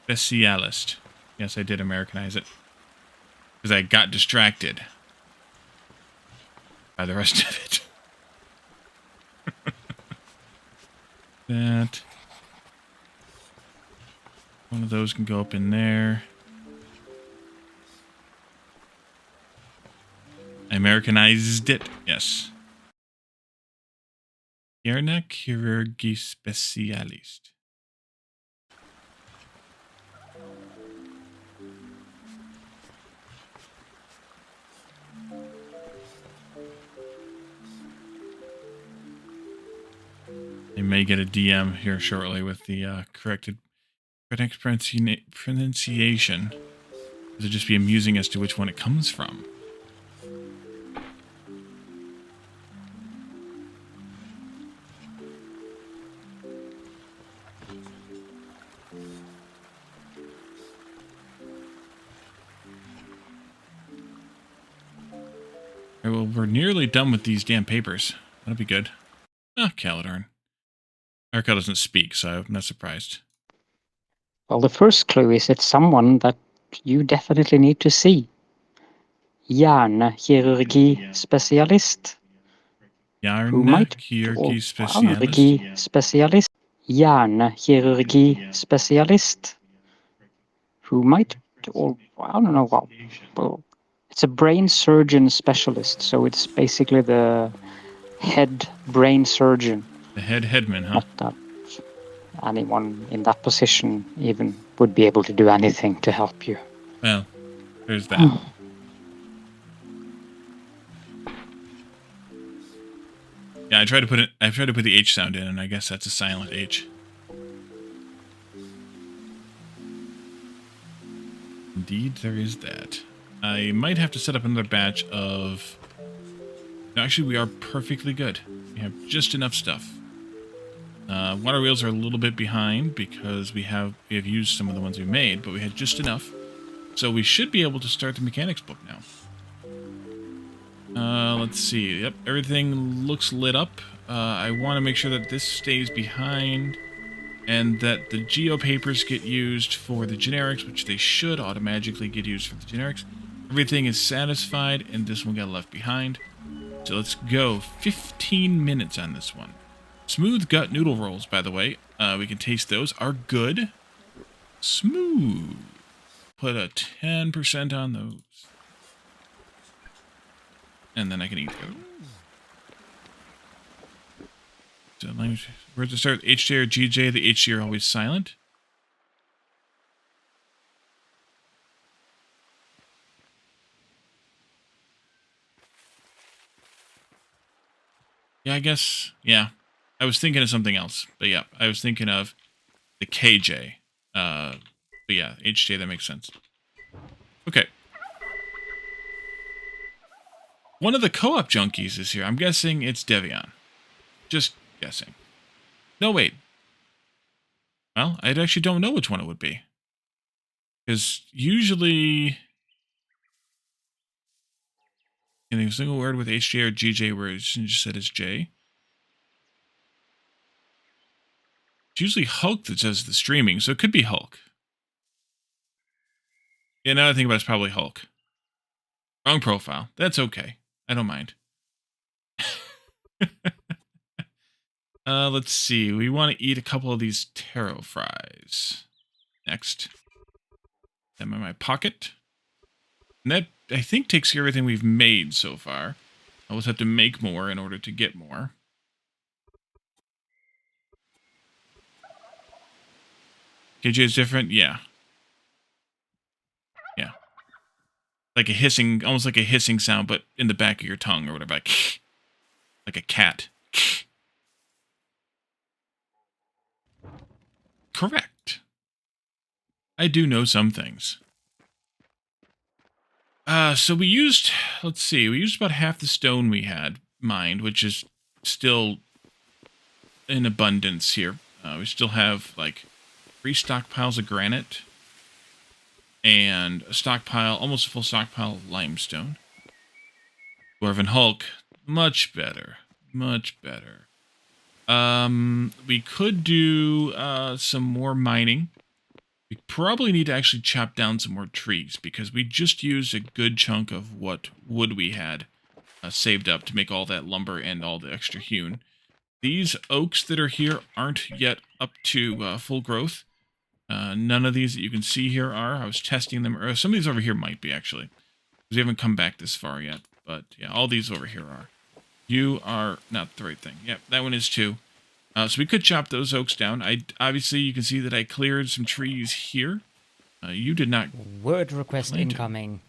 Specialist. Yes, I did Americanize it. Because I got distracted by the rest of it. That. One of those can go up in there. I Americanized it. Yes. Kierne chirurgie specialist. I may get a DM here shortly with the correct pronunciation. It'll just be amusing as to which one it comes from. Alright, well, we're nearly done with these damn papers. That'll be good. Ah, Caladorn. Arco doesn't speak, so I'm not surprised. Well, the first clue is it's someone that you definitely need to see. Hjärnchirurgi specialist. Hjärnchirurgi specialist. Specialist. Hjärnchirurgi specialist. Who might, or I don't know, well, it's a brain surgeon specialist, so it's basically the head brain surgeon. The headman, huh? Not that anyone in that position even would be able to do anything to help you. Well, there's that. Yeah, I tried to put the H sound in, and I guess that's a silent H. Indeed, there is that. I might have to set up another batch of... No, actually, we are perfectly good. We have just enough stuff. Water wheels are a little bit behind because we have used some of the ones we made, but we had just enough. So we should be able to start the mechanics book now. Let's see. Yep, everything looks lit up. I want to make sure that this stays behind and that the geopapers get used for the generics, which they should automatically get used for the generics. Everything is satisfied, and this one got left behind. So let's go. 15 minutes on this one. Smooth gut noodle rolls, by the way. We can taste those. Are good. Smooth. Put a 10% on those. And then I can eat those. So language. Where to start? HJ or GJ? The HJ are always silent. Yeah, I guess. Yeah. I was thinking of something else. But yeah, I was thinking of the KJ. But yeah, HJ, that makes sense. Okay. One of the co-op junkies is here. I'm guessing it's Devion. Just guessing. No, wait. Well, I actually don't know which one it would be. Because usually, in a single word with HJ or GJ where it just said it's J. It's usually Hulk that does the streaming, so it could be Hulk. Yeah, now that I think about it, it's probably Hulk. Wrong profile. That's okay. I don't mind. Let's see. We want to eat a couple of these taro fries. Next. Them in my pocket. And that, I think, takes care of everything we've made so far. I always have to make more in order to get more. KJ is different? Yeah. Yeah. Like a hissing, almost like a hissing sound, but in the back of your tongue or whatever. Like a cat. Correct. I do know some things. So we used, let's see, we used about half the stone we had mined, which is still in abundance here. We still have, like, 3 stockpiles of granite and a stockpile, almost a full stockpile of limestone. Dwarven Hulk, much better. Much better. We could do some more mining. We probably need to actually chop down some more trees because we just used a good chunk of what wood we had saved up to make all that lumber and all the extra hewn. These oaks that are here aren't yet up to full growth. None of these that you can see here are. I was testing them. Or some of these over here might be, actually. Because we haven't come back this far yet. But, yeah, all these over here are. You are not the right thing. Yep, that one is too. So we could chop those oaks down. Obviously, you can see that I cleared some trees here. You did not. Word request incoming.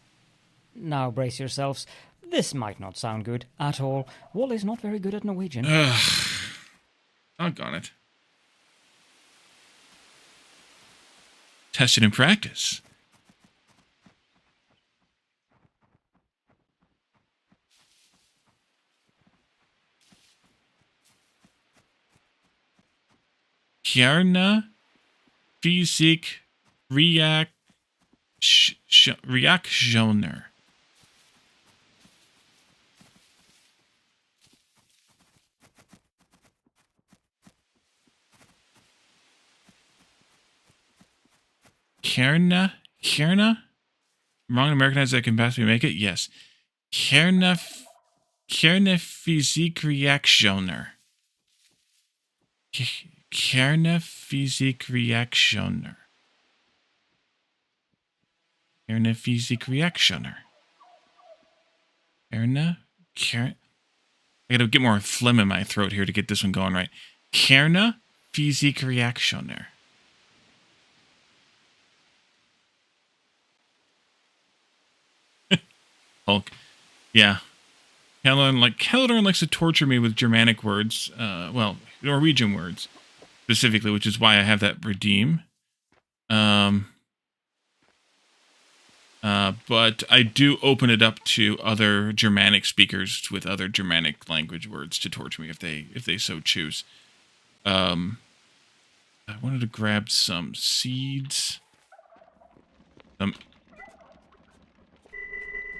Now brace yourselves. This might not sound good at all. Wall is not very good at Norwegian. Doggone it. Tested in practice. Kjarna Physik Reaktioner. Kjarna? Wrong Americanized that can possibly make it? Yes. Kjarna Physik Reaktioner. Kernefysik reaktioner. Kernefysik reaktioner. I gotta get more phlegm in my throat here to get this one going right. Kernefysik reaktioner. Hulk. Yeah. Caledon likes to torture me with Germanic words. Well, Norwegian words. Specifically, which is why I have that redeem. But I do open it up to other Germanic speakers with other Germanic language words to torture me if they so choose. I wanted to grab some seeds.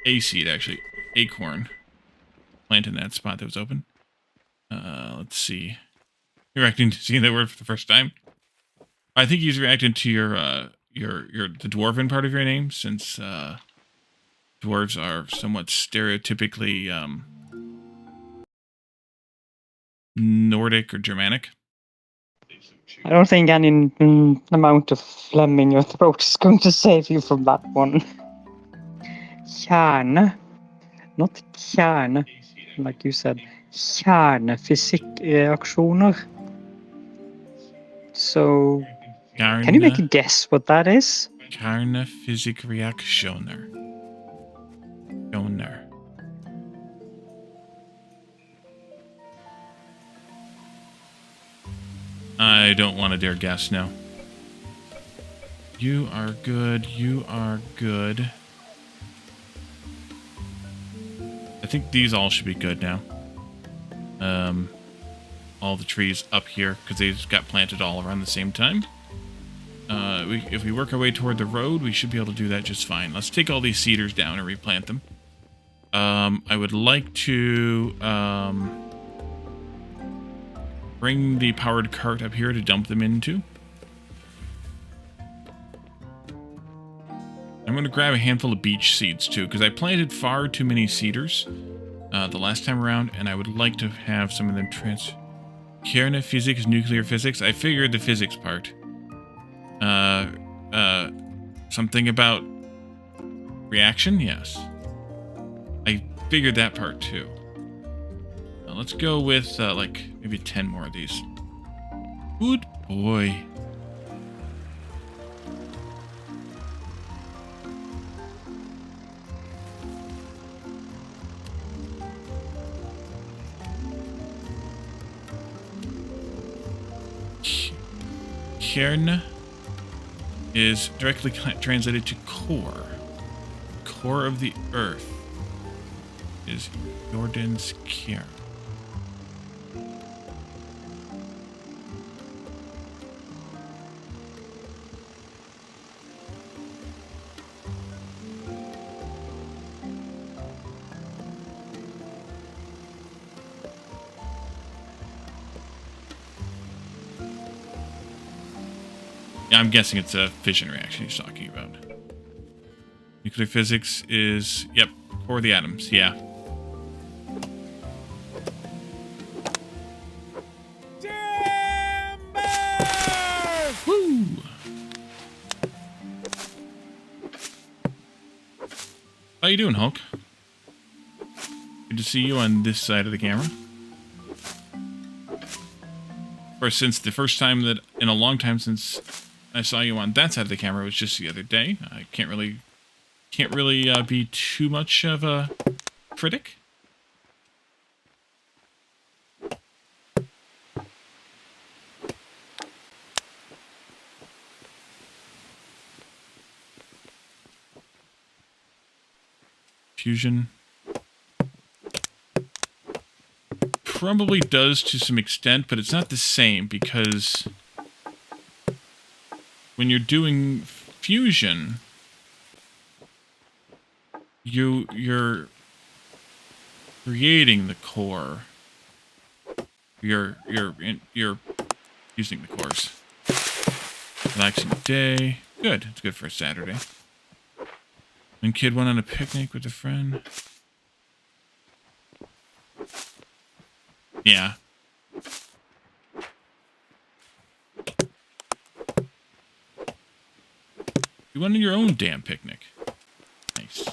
A seed, actually. Acorn. Plant in that spot that was open. Let's see. You're reacting to seeing that word for the first time. I think he's reacting to your the dwarven part of your name, since dwarves are somewhat stereotypically Nordic or Germanic. I don't think any amount of phlegm in your throat is going to save you from that one. Kärn, not kärn, like you said. Kärnfysikreaktioner. So, can you make a guess what that is? Kärnphysikreaktioner. I don't want to dare guess now. You are good. You are good. I think these all should be good now. All the trees up here, because they just got planted all around the same time. If we work our way toward the road, we should be able to do that just fine. Let's take all these cedars down and replant them. I would like to bring the powered cart up here to dump them into. I'm going to grab a handful of beech seeds too, because I planted far too many cedars the last time around, and I would like to have some of them Kernephysics, nuclear physics. I figured the physics part. Something about reaction? Yes. I figured that part too. Let's go with like maybe 10 more of these. Good boy. Kern is directly translated to core. Core of the earth is Jordan's Kern. Yeah, I'm guessing it's a fission reaction he's talking about. Nuclear physics is, yep, core of the atoms, yeah. Woo! How you doing, Hulk? Good to see you on this side of the camera. Of course, since the first time that, in a long time since I saw you on that side of the camera, was just the other day. I can't really be too much of a critic. Fusion probably does to some extent, but it's not the same, because when you're doing fusion, you're creating the core. You're using the cores. Relaxing day. Good. It's good for a Saturday. When kid went on a picnic with a friend. Yeah. You went on your own damn picnic. Nice.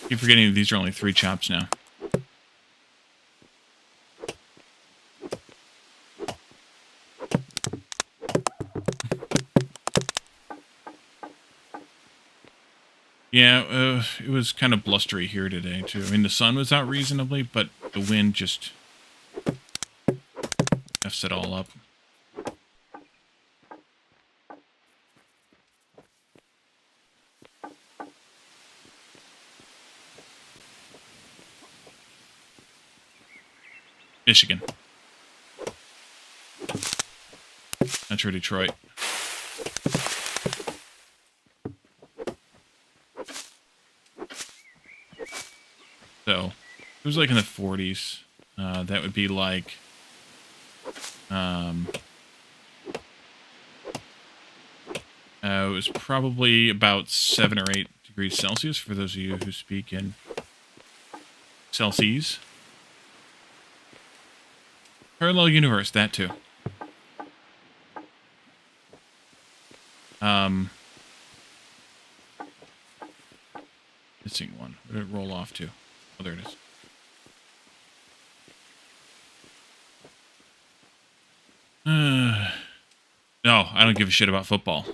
Keep forgetting these are only 3 chops now. Yeah, it was kind of blustery here today, too. I mean, the sun was out reasonably, but the wind just F's it all up. Michigan. Metro Detroit. So, it was like in the 40s. That would be like... it was probably about 7 or 8 degrees Celsius for those of you who speak in Celsius. Parallel universe, that too. Missing one. Where did it roll off to? Oh, there it is. No, I don't give a shit about football.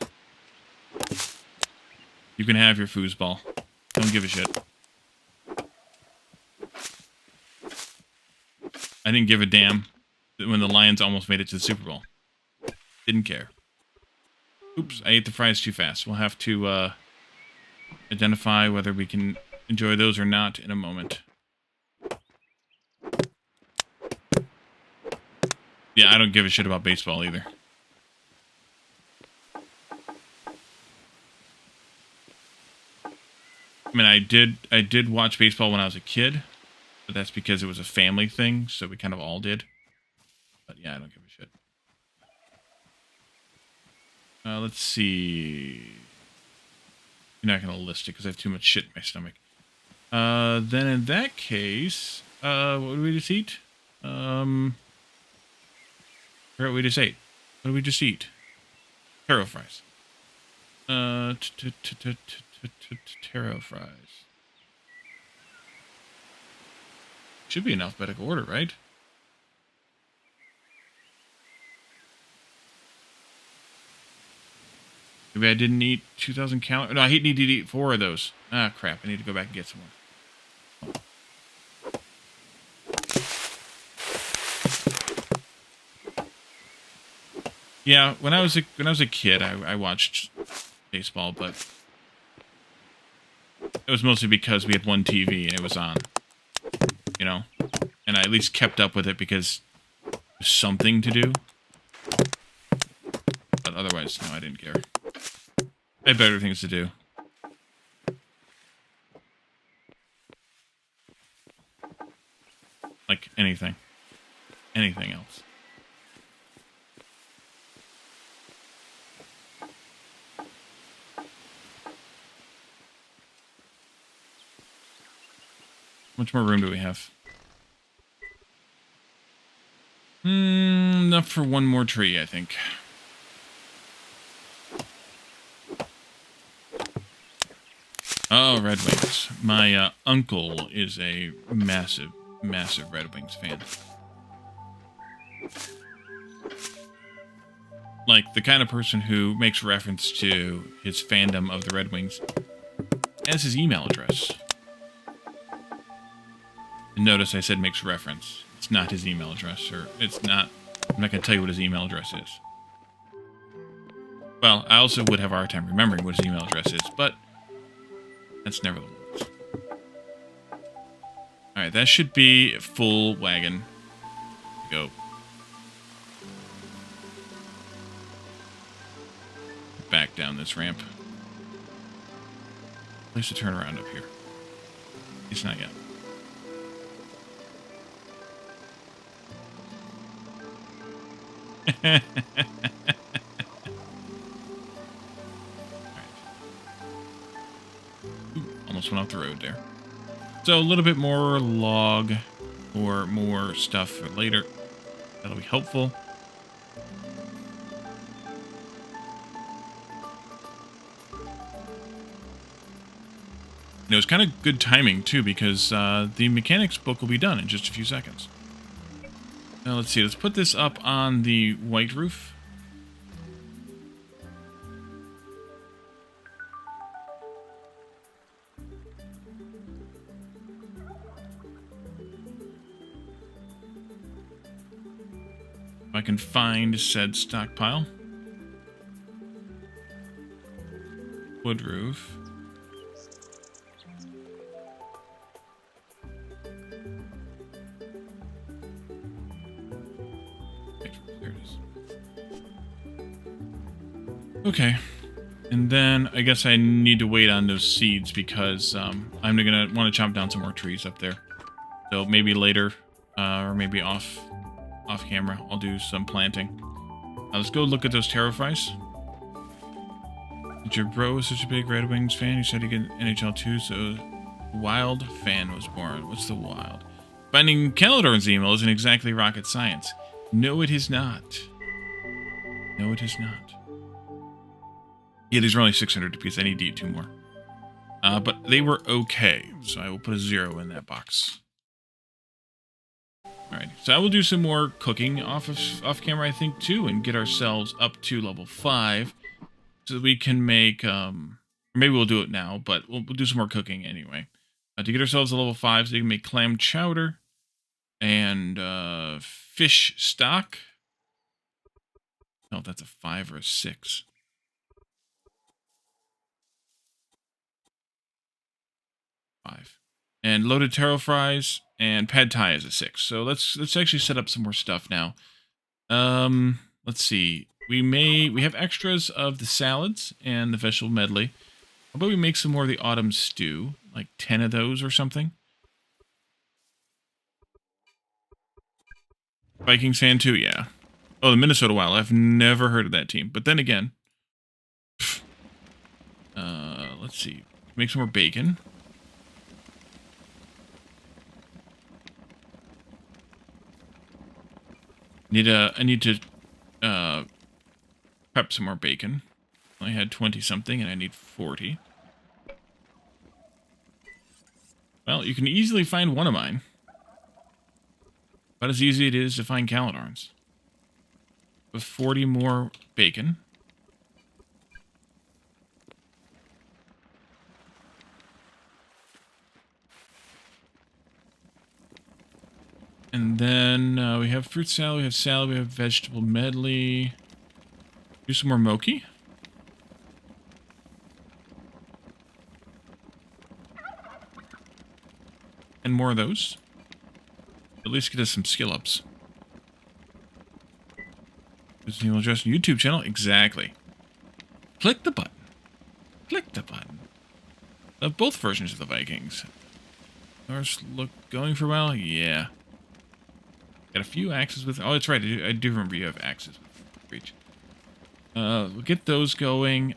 You can have your foosball. Don't give a shit. I didn't give a damn when the Lions almost made it to the Super Bowl. Didn't care. Oops, I ate the fries too fast. We'll have to identify whether we can enjoy those or not in a moment. Yeah, I don't give a shit about baseball either. I mean, I did watch baseball when I was a kid, but that's because it was a family thing, so we kind of all did. But yeah, I don't give a shit. Let's see. You're not going to list it because I have too much shit in my stomach. Then in that case, what did we just eat? What did we just ate? What did we just eat? Taro fries. Taro fries. Should be in alphabetical order, right? Maybe I didn't eat 2,000 calories. No, I need to eat 4 of those. Ah, crap. I need to go back and get some more. Yeah, when I was a kid, I watched baseball, but it was mostly because we had one TV and it was on, you know, and I at least kept up with it because there's something to do. But otherwise, no, I didn't care. I had better things to do. Like anything. Anything else. How much more room do we have? Enough for one more tree, I think. Oh, Red Wings. My uncle is a massive, massive Red Wings fan. Like, the kind of person who makes reference to his fandom of the Red Wings as his email address. And notice I said makes reference. It's not his email address, or it's not... I'm not going to tell you what his email address is. Well, I also would have a hard time remembering what his email address is, but that's never the worst. Alright, that should be full wagon. Go. Back down this ramp. Place to turn around up here. At least not yet. Right. Ooh, almost went off the road there. So a little bit more log or more stuff for later. That'll be helpful. And it was kind of good timing too, because the mechanics book will be done in just a few seconds. Now let's see, let's put this up on the white roof. If I can find said stockpile. Wood roof. Okay. And then I guess I need to wait on those seeds because I'm gonna want to chop down some more trees up there. So maybe later, or maybe off camera, I'll do some planting. Let's go look at those Terrafries. Your bro was such a big Red Wings fan. He said he get NHL too, so Wild fan was born. What's the Wild? Finding Calidorn's email isn't exactly rocket science. No, it is not. No, it is not. Yeah, these are only 600 apiece. I need to eat 2 more. But they were okay, so I will put a 0 in that box. Alright, so I will do some more cooking off camera, I think, too, and get ourselves up to level 5, so that we can make, or maybe we'll do it now, but we'll do some more cooking anyway. To get ourselves to level 5, so we can make clam chowder and fish stock. No, that's a 5 or a 6. 5. And loaded taro fries and pad thai is a 6. So let's actually set up some more stuff now. Let's see. We have extras of the salads and the vegetable medley. How about we make some more of the autumn stew, like 10 of those or something? Vikings fan too, yeah. Oh, the Minnesota Wild. I've never heard of that team. But then again, let's see. Make some more bacon. I need to prep some more bacon. I had 20 something and I need 40. Well, you can easily find one of mine. About as easy it is to find Calidorn's. With 40 more bacon. And then we have fruit salad, we have vegetable medley. Do some more mochi. And more of those. At least get us some skill ups. Is the email address on YouTube channel? Exactly. Click the button. Click the button. Both versions of the Vikings. Ours look going for a while? Yeah. Got a few axes with... Oh, that's right. I do remember you have axes with reach. We'll get those going.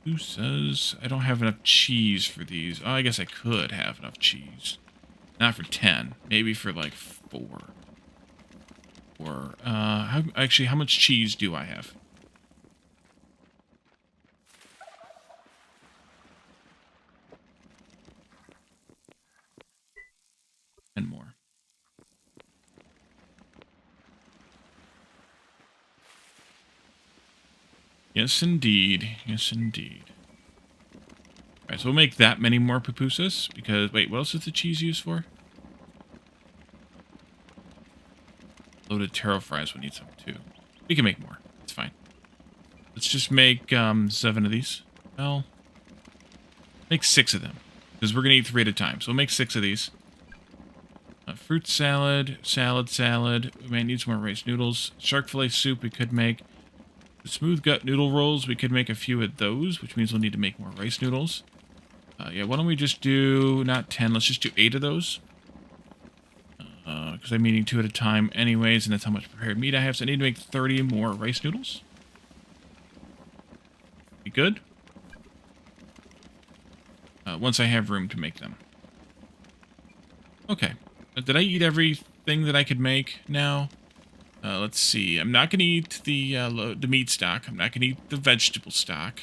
Who says I don't have enough cheese for these? Oh, I guess I could have enough cheese. Not for 10. Maybe for like 4. Or, actually, how much cheese do I have? And more. Yes, indeed. Yes, indeed. Alright, so we'll make that many more pupusas, because... Wait, what else is the cheese used for? Loaded taro fries will need some, too. We can make more. It's fine. Let's just make 7 of these. Well, make 6 of them, because we're going to eat 3 at a time. So we'll make 6 of these. Fruit salad, salad. We might need some more rice noodles. Shark fillet soup we could make. The smooth gut noodle rolls, we could make a few of those, which means we'll need to make more rice noodles. Yeah, why don't we just do, not 10, let's just do 8 of those. Because I'm eating 2 at a time anyways, and that's how much prepared meat I have, so I need to make 30 more rice noodles. Be good? Once I have room to make them. Okay. Did I eat everything that I could make now? Let's see. I'm not going to eat the meat stock. I'm not going to eat the vegetable stock.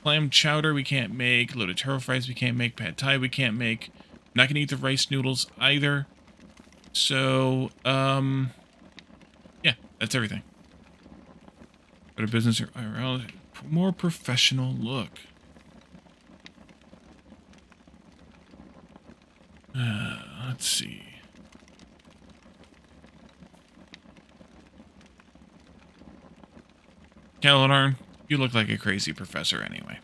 Clam chowder we can't make. Loaded taro fries we can't make. Pad thai we can't make. I'm not going to eat the rice noodles either. So, yeah, that's everything. Go to business or more professional look. Let's see. Calidorn, you look like a crazy professor anyway.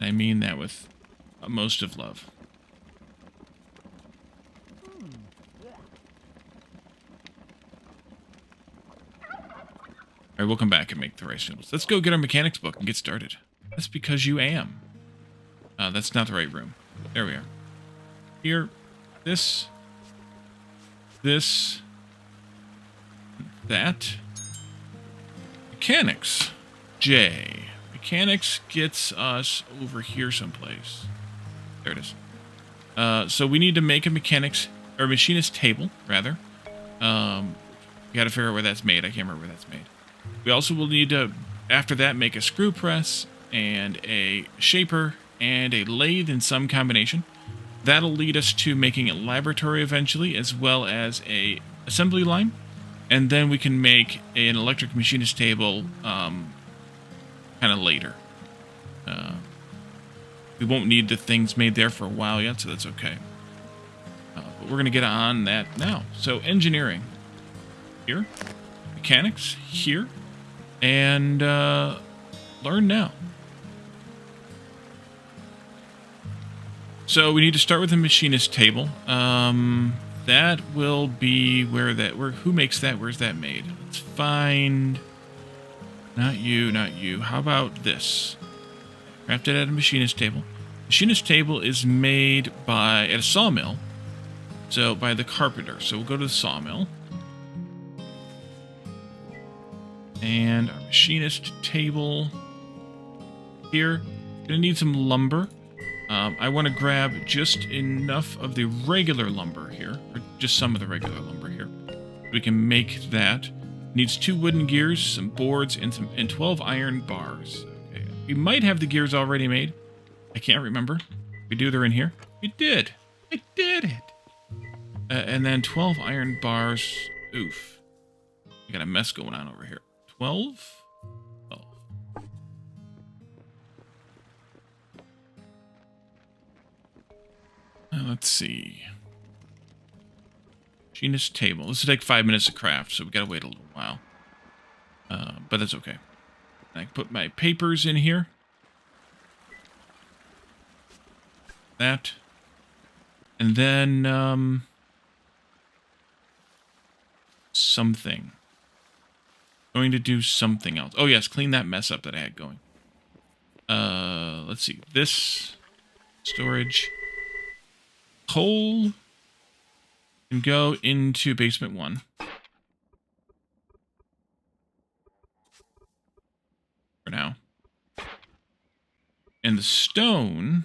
I mean that with most of love. All right, we'll come back and make the rice noodles. Let's go get our mechanics book and get started. That's because you am. That's not the right room. There we are. Here, this, that. Mechanics. J. Mechanics gets us over here someplace. There it is. So we need to make a mechanics, or machinist table, rather. We gotta figure out where that's made. I can't remember where that's made. We also will need to, after that, make a screw press, and a shaper, and a lathe in some combination. That'll lead us to making a laboratory eventually, as well as a assembly line. And then we can make an electric machinist table kind of later. We won't need the things made there for a while yet, so that's okay. But we're going to get on that now. So engineering here, mechanics here, and learn now. So we need to start with the machinist table. That will be who makes that? Where's that made? Let's find. Not you, not you. How about this? Crafted at a machinist table. Machinist table is made at a sawmill. So by the carpenter. So we'll go to the sawmill. And our machinist table here. Gonna need some lumber. I want to grab just enough of the regular lumber here, or just some of the regular lumber here. We can make that. Needs 2 wooden gears, some boards, and 12 iron bars. Okay. We might have the gears already made. I can't remember. If we do, they're in here. We did. I did it. And then 12 iron bars. Oof. We got a mess going on over here. 12? Let's see. Machinist table. This will take 5 minutes to craft, so we gotta wait a little while. But that's okay. I can put my papers in here. That. And then, something. Going to do something else. Oh, yes, clean that mess up that I had going. Let's see. This. Storage. Coal can go into basement 1. For now. And the stone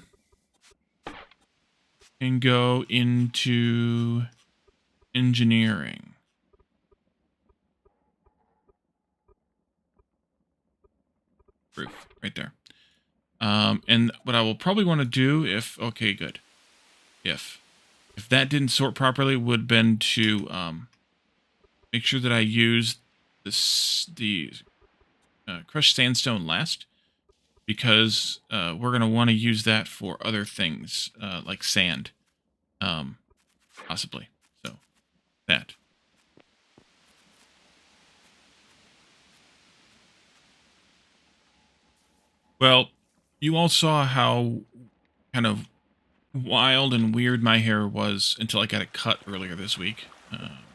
can go into engineering. Roof, right there. And what I will probably want to do okay, good. If that didn't sort properly, would have been to make sure that I use the crushed sandstone last, because we're going to want to use that for other things, like sand, possibly. So, that. Well, you all saw how kind of wild and weird my hair was until I got it cut earlier this week,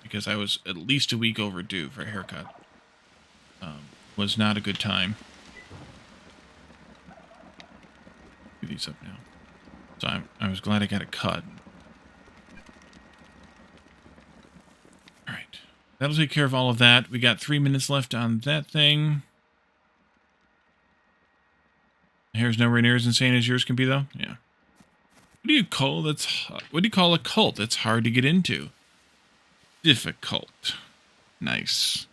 because I was at least a week overdue for a haircut. Was not a good time. Do these up now. So I was glad I got it cut. All right, that'll take care of all of that. We got 3 minutes left on that thing. My hair's nowhere near as insane as yours can be, though. Yeah. What do you call a cult that's hard to get into? Difficult. Nice.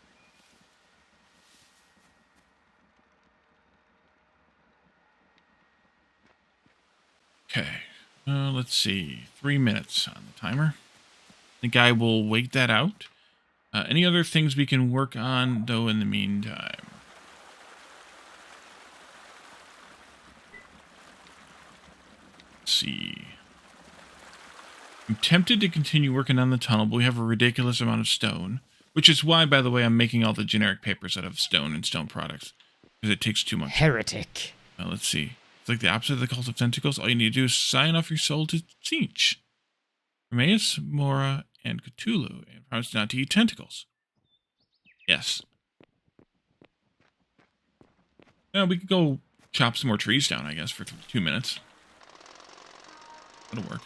Okay. Let's see. 3 minutes on the timer. I think I will wait that out. Any other things we can work on, though, in the meantime? See. I'm tempted to continue working on the tunnel, but we have a ridiculous amount of stone, which is why, by the way, I'm making all the generic papers out of stone and stone products, because it takes too much. Heretic. Let's see. It's like the opposite of the cult of tentacles. All you need to do is sign off your soul to Tzeentch, Hermaeus, Mora, and Cthulhu, and promise not to eat tentacles. Yes. Yeah, we could go chop some more trees down, I guess, for 2 minutes. That'll work.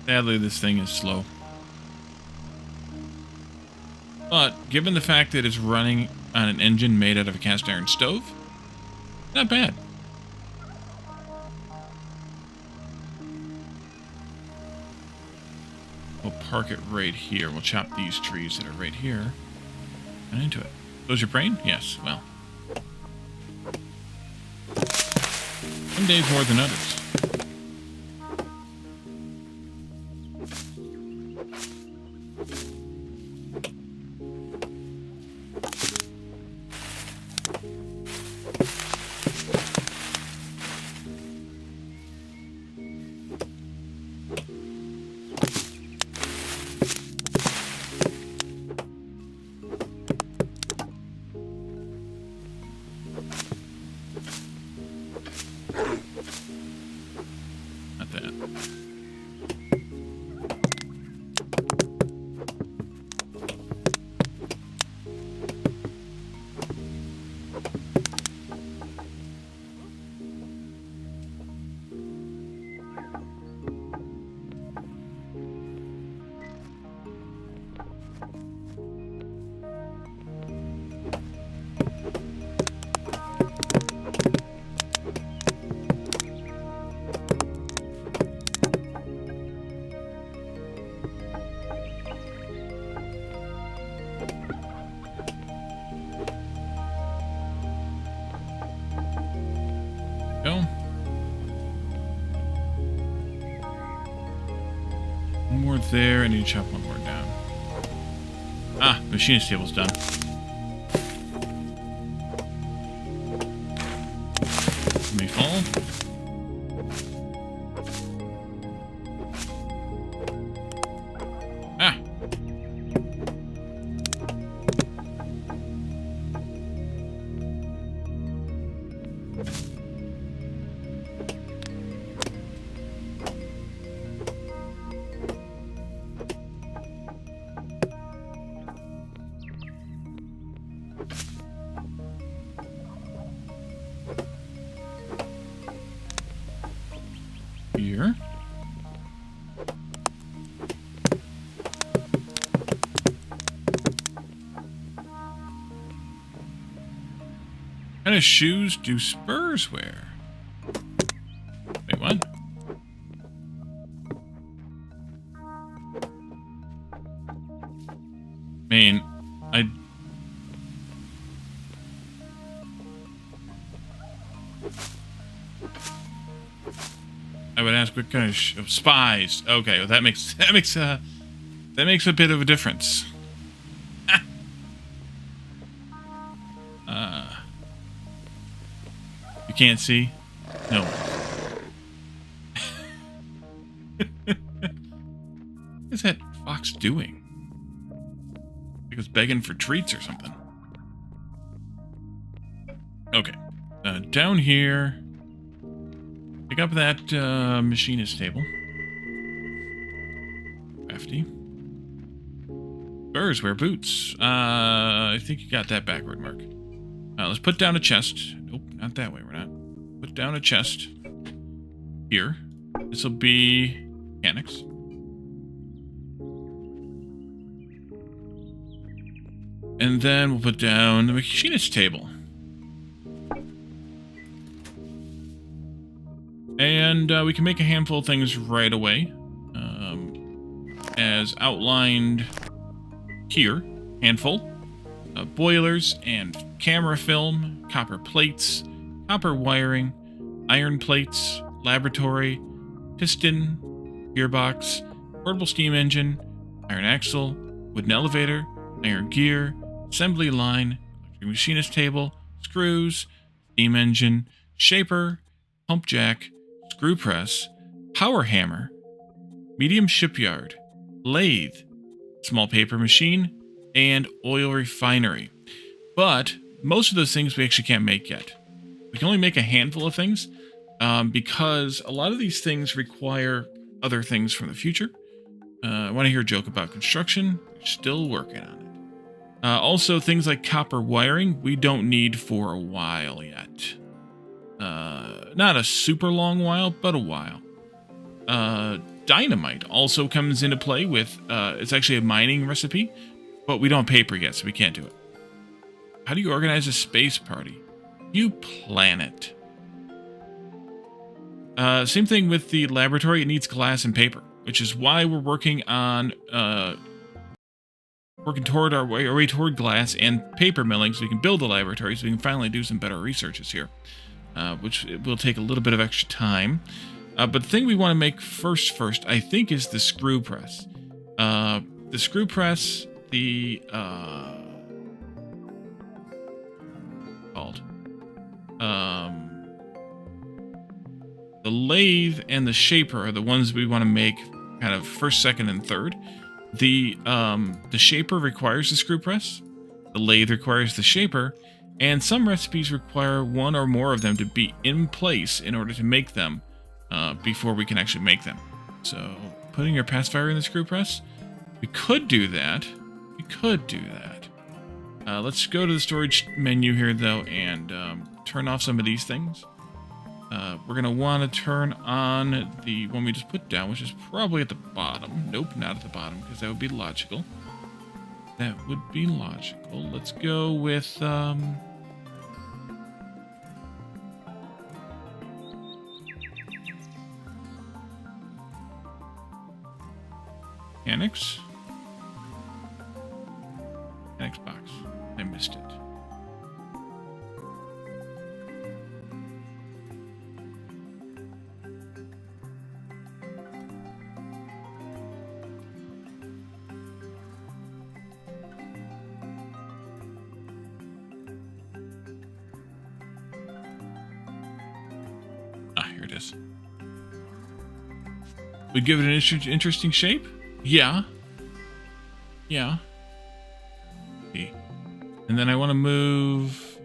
Sadly, this thing is slow. But, given the fact that it's running on an engine made out of a cast iron stove, not bad. We'll park it right here. We'll chop these trees that are right here and into it. Those your brain? Yes, well. Some days more than others. Not that. Go. One more there. I need to chop one more down. Ah, machinist table's done. May fall. Ah. Here. What kind of shoes do Spurs wear? Wait, what? I mean, I would ask what kind of spies. Okay, well that makes a bit of a difference. You can't see? No. What is that fox doing? It was begging for treats or something. Okay. Down here. Pick up that machinist table. Crafty. Spurs wear boots. I think you got that backward, Mark. Let's put down a chest. Nope, not that way. We're not. Put down a chest. Here. This will be mechanics. And then we'll put down the machinist table. And we can make a handful of things right away. As outlined here. Handful. Boilers and camera film, copper plates, copper wiring, iron plates, laboratory, piston, gearbox, portable steam engine, iron axle, wooden elevator, iron gear, assembly line, electric machinist table, screws, steam engine, shaper, pump jack, screw press, power hammer, medium shipyard, lathe, small paper machine, and oil refinery. But most of those things we actually can't make yet. We can only make a handful of things because a lot of these things require other things from the future. I want to hear a joke about construction. We're still working on it. Also, things like copper wiring, we don't need for a while yet. Not a super long while, but a while. Dynamite also comes into play with, it's actually a mining recipe, but we don't have paper yet, so we can't do it. How do you organize a space party? You plan it. Same thing with the laboratory, it needs glass and paper, which is why we're working on, working toward our way toward glass and paper milling so we can build the laboratory so we can finally do some better researches here, which will take a little bit of extra time. But the thing we want to make first, I think, is the screw press. The screw press, the lathe and the shaper are the ones we want to make kind of first, second, and third. The shaper requires the screw press, the lathe requires the shaper, and some recipes require one or more of them to be in place in order to make them before we can actually make them. So putting your pacifier in the screw press, we could do that. Let's go to the storage menu here, though, and turn off some of these things. We're going to want to turn on the one we just put down, which is probably at the bottom. Nope, not at the bottom, because that would be logical. Let's go with... Mechanics box. I missed it. Here it is. We give it an interesting shape? Yeah. And then I want to move...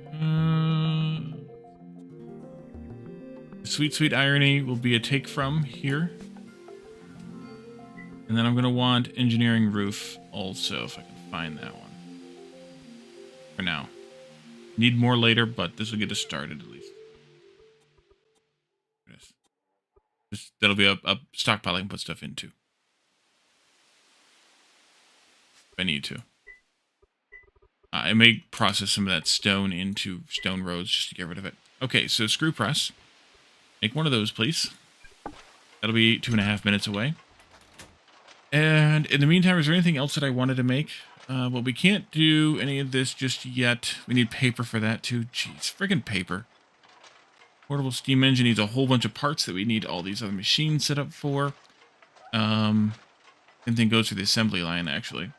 Sweet Irony will be a take from here. And then I'm going to want Engineering Roof also, if I can find that one. For now. Need more later, but this will get us started at least. That'll be a stockpile I can put stuff into. If I need to. I may process some of that stone into stone roads just to get rid of it. Okay, so screw press. Make one of those, please. That'll be 2.5 minutes away. And in the meantime, is there anything else that I wanted to make? Well, we can't do any of this just yet. We need paper for that, too. Jeez, friggin' paper. Portable steam engine needs a whole bunch of parts that we need all these other machines set up for. Same thing goes for the assembly line, actually.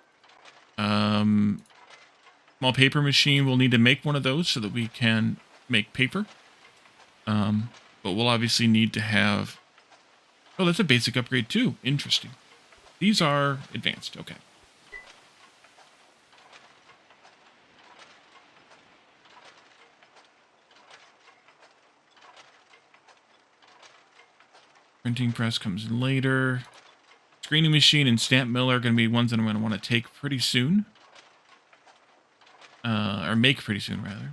Small paper machine, we'll need to make one of those so that we can make paper. But we'll obviously need to have... Oh, that's a basic upgrade too. Interesting. These are advanced. Okay. Printing press comes in later. Screening machine and stamp mill are going to be ones that I'm going to want to take pretty soon. Or make pretty soon, rather.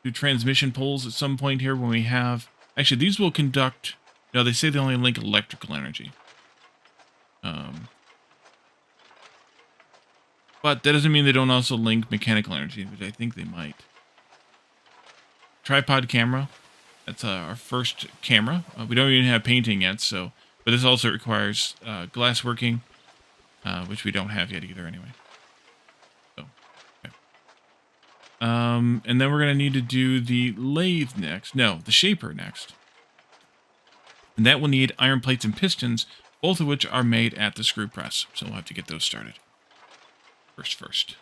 Do transmission poles at some point here when we have... Actually, these will conduct... No, they say they only link electrical energy. But that doesn't mean they don't also link mechanical energy, which I think they might. Tripod camera. That's our first camera. We don't even have painting yet, so... But this also requires glass working, which we don't have yet either anyway. So, okay. And then we're going to need to do the lathe next. No, the shaper next. And that will need iron plates and pistons, both of which are made at the screw press. So we'll have to get those started. First.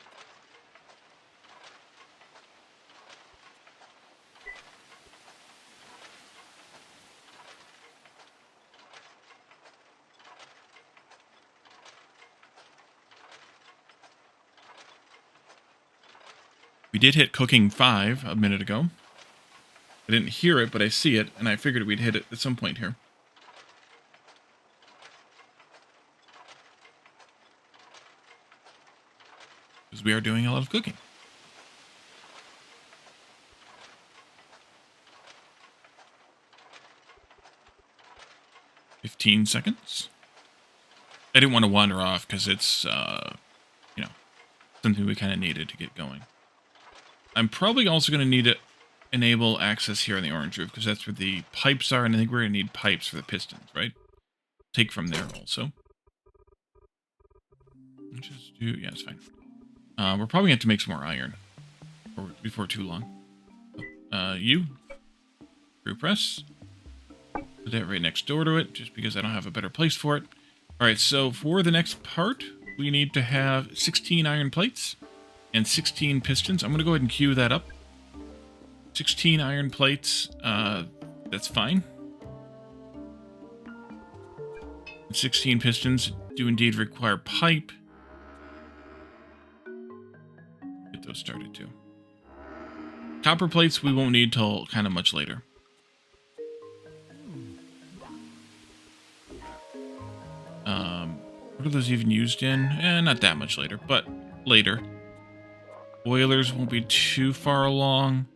We did hit cooking 5 a minute ago. I didn't hear it, but I see it, and I figured we'd hit it at some point here. Because we are doing a lot of cooking. "15 seconds. I didn't want to wander off because it's, you know, something we kind of needed to get going. I'm probably also going to need to enable access here on the orange roof because that's where the pipes are, and I think we're going to need pipes for the pistons, right? Take from there also. Let's just do, yeah, it's fine. We're probably going to have to make some more iron before too long. You. Screw press. Put that right next door to it, just because I don't have a better place for it. Alright, so for the next part, we need to have 16 iron plates and 16 pistons. I'm going to go ahead and queue that up. 16 iron plates, that's fine. And 16 pistons do indeed require pipe. Get those started too. Copper plates we won't need till kind of much later. What are those even used in? Not that much later, but later. Boilers won't be too far along.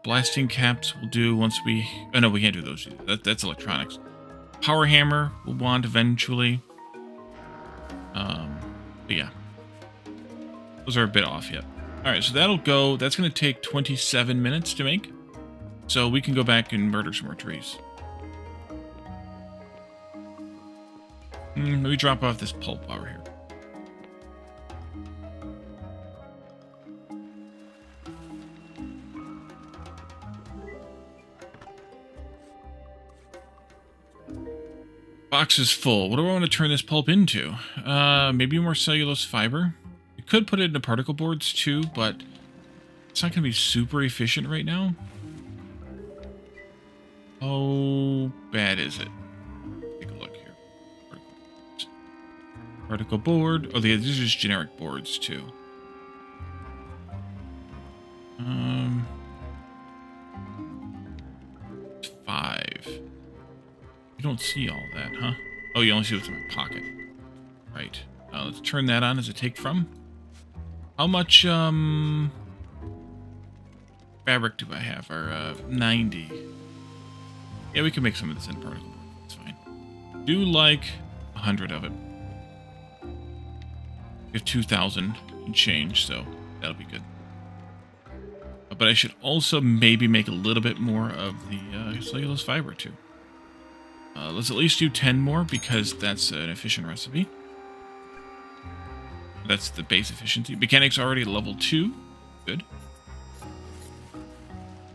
Blasting caps will do once we... Oh, no, we can't do those. That's electronics. Power hammer we'll want eventually. But yeah. Those are a bit off yet. Alright, so that'll go... That's going to take 27 minutes to make. So we can go back and murder some more trees. Let me drop off this pulp over here. Box is full. What do I want to turn this pulp into? Maybe more cellulose fiber. You could put it into particle boards too, but it's not going to be super efficient right now. How bad is it? Take a look here. Particle board. Oh, these are just generic boards too. 5. You don't see all that, huh? Oh, you only see what's in my pocket. Right. Let's turn that on as a take from. How much fabric do I have? Or 90. Yeah, we can make some of this in particle board. That's fine. Do like 100 of it. We have 2,000 and change, so that'll be good. But I should also maybe make a little bit more of the cellulose fiber too. Let's at least do 10 more because that's an efficient recipe. That's the base efficiency. Mechanics already at level 2. Good.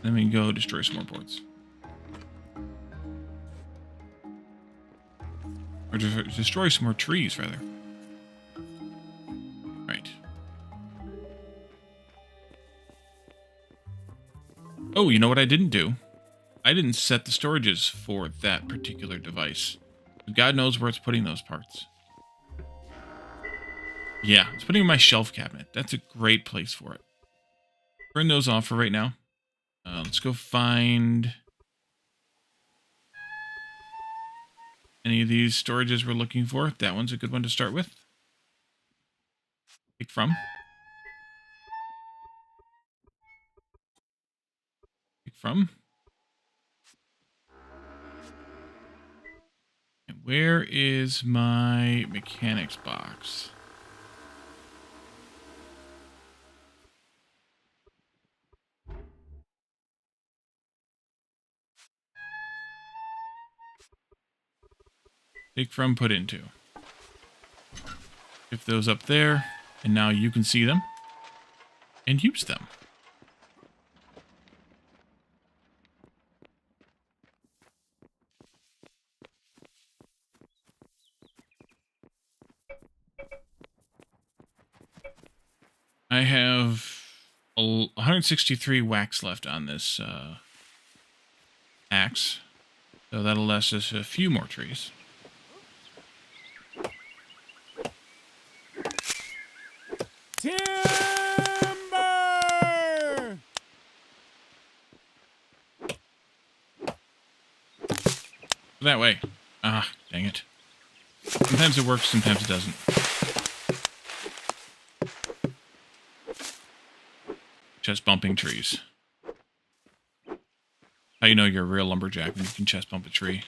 Then we can go destroy some more boards. Or destroy some more trees, rather. Right. Oh, you know what I didn't do? I didn't set the storages for that particular device. God knows where it's putting those parts. Yeah, it's putting in my shelf cabinet. That's a great place for it. Turn those off for right now. Let's go find any of these storages we're looking for. That one's a good one to start with. Take from. Take from. And where is my mechanics box? Take from, put into. Shift those up there, and now you can see them and use them. I have 163 wax left on this axe, so that'll last us a few more trees. Timber! Ah, dang it. Sometimes it works, sometimes it doesn't. Chest bumping trees. How you know you're a real lumberjack when you can chest bump a tree?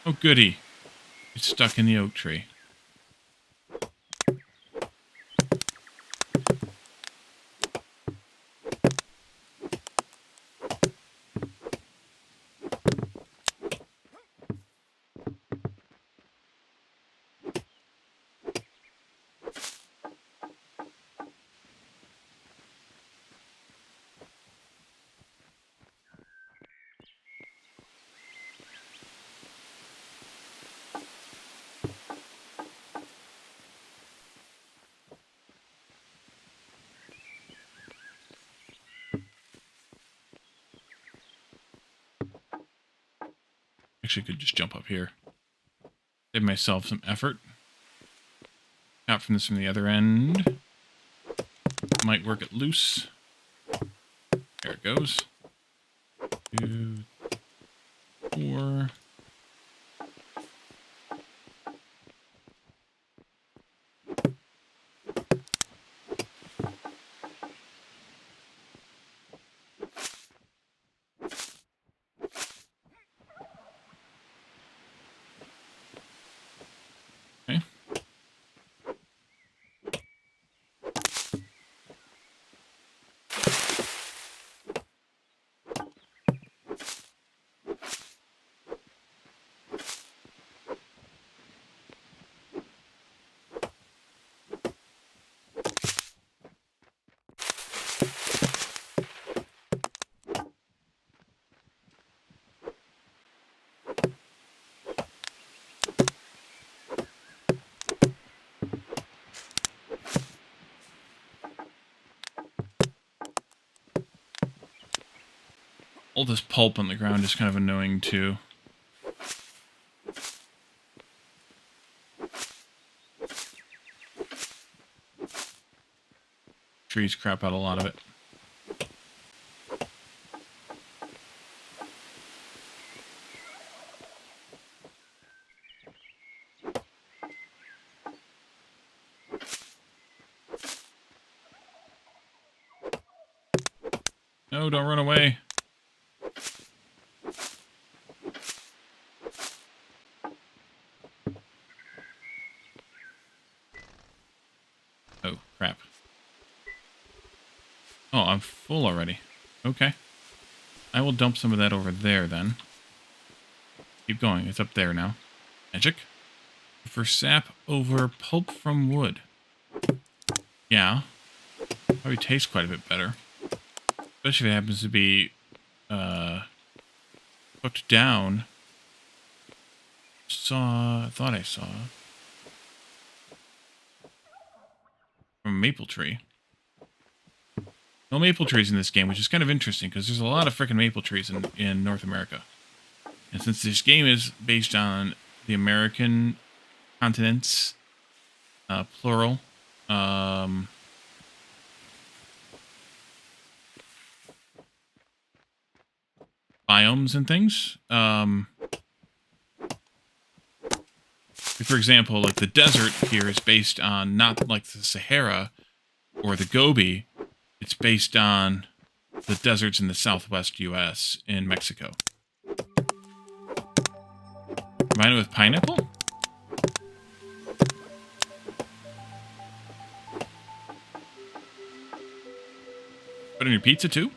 Oh, goody. It's stuck in the oak tree. Actually, could just jump up here. Save myself some effort. Out from this from the other end. Might work it loose. There it goes. 2, 4. Okay. All this pulp on the ground is kind of annoying too. Trees crap out a lot of it. No, don't run away. Oh, crap. Oh, I'm full already. Okay. I will dump some of that over there then. Keep going. It's up there now. Magic. For sap over pulp from wood. Yeah. Probably tastes quite a bit better. Especially if it happens to be cooked down. Thought I saw from a maple tree. No maple trees in this game, which is kind of interesting because there's a lot of freaking maple trees in North America. And since this game is based on the American continents, plural, biomes and things, for example, like the desert here is based on not like the Sahara or the Gobi. It's based on the deserts in the southwest U.S. in Mexico. Combine it with pineapple? Put in your pizza too?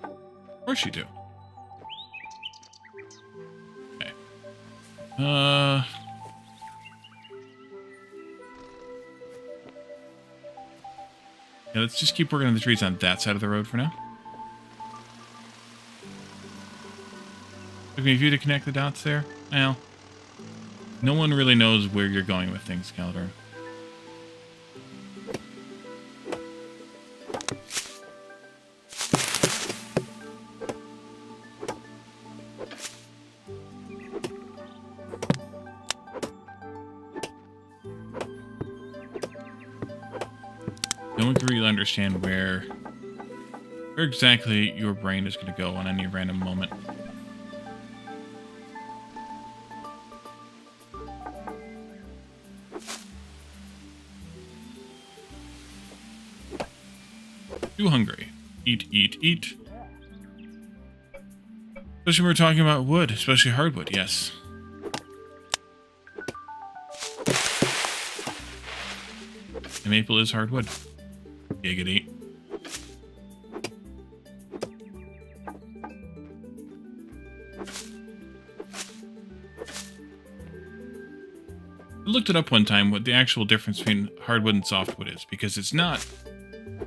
Of course you do. Okay. Yeah, let's just keep working on the trees on that side of the road for now. Took me a few to connect the dots there. Well, no one really knows where you're going with things, Calidor. no one can really understand where exactly your brain is going to go on any random moment. Too hungry. Eat, eat, eat. Especially when we're talking about wood, especially hardwood, yes. And maple is hardwood. Giggity. I looked it up one time what the actual difference between hardwood and softwood is, because it's not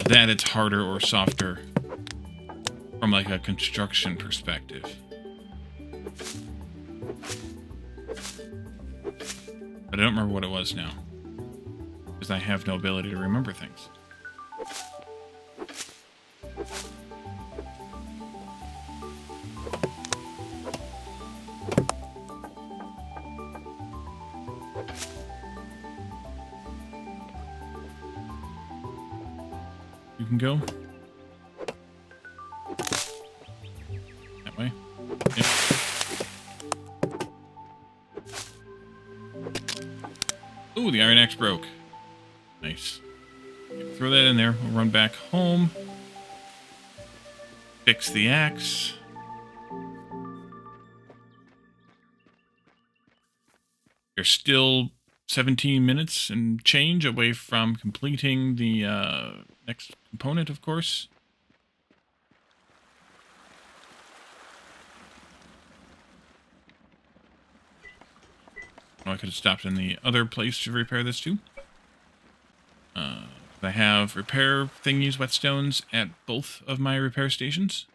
that it's harder or softer from like a construction perspective. But I don't remember what it was now, because I have no ability to remember things. You can go that way. Yep. Ooh, the iron axe broke. Nice. Throw that in there. We'll run back home. Fix the axe. You're still 17 minutes and change away from completing the next component, of course. Oh, I could have stopped in the other place to repair this too. I have repair thingies, whetstones, at both of my repair stations.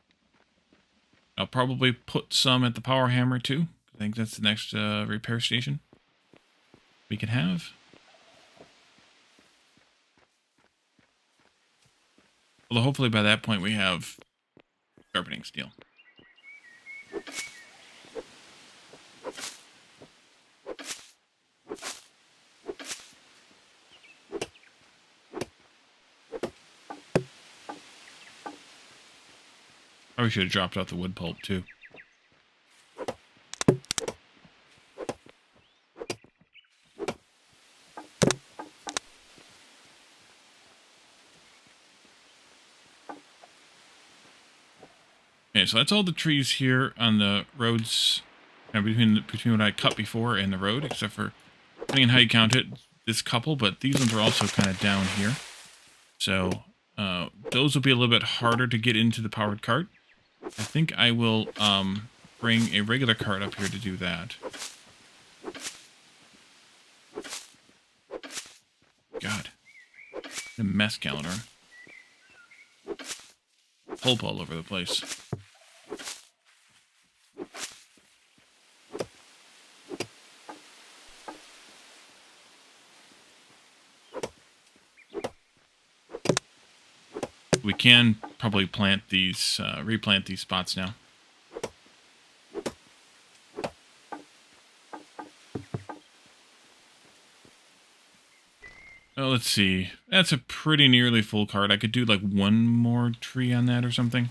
I'll probably put some at the power hammer too. I think that's the next repair station we can have. Although hopefully by that point we have sharpening steel. Probably should have dropped out the wood pulp too. Okay, so that's all the trees here on the roads, between what I cut before and the road, except for, depending on how you count it, this couple, but these ones are also kind of down here. So those will be a little bit harder to get into the powered cart. I think I will bring a regular cart up here to do that. God. A mess calendar. Pulp all over the place. We can probably plant these, replant these spots now. Oh, let's see. That's a pretty nearly full cart. I could do like one more tree on that or something.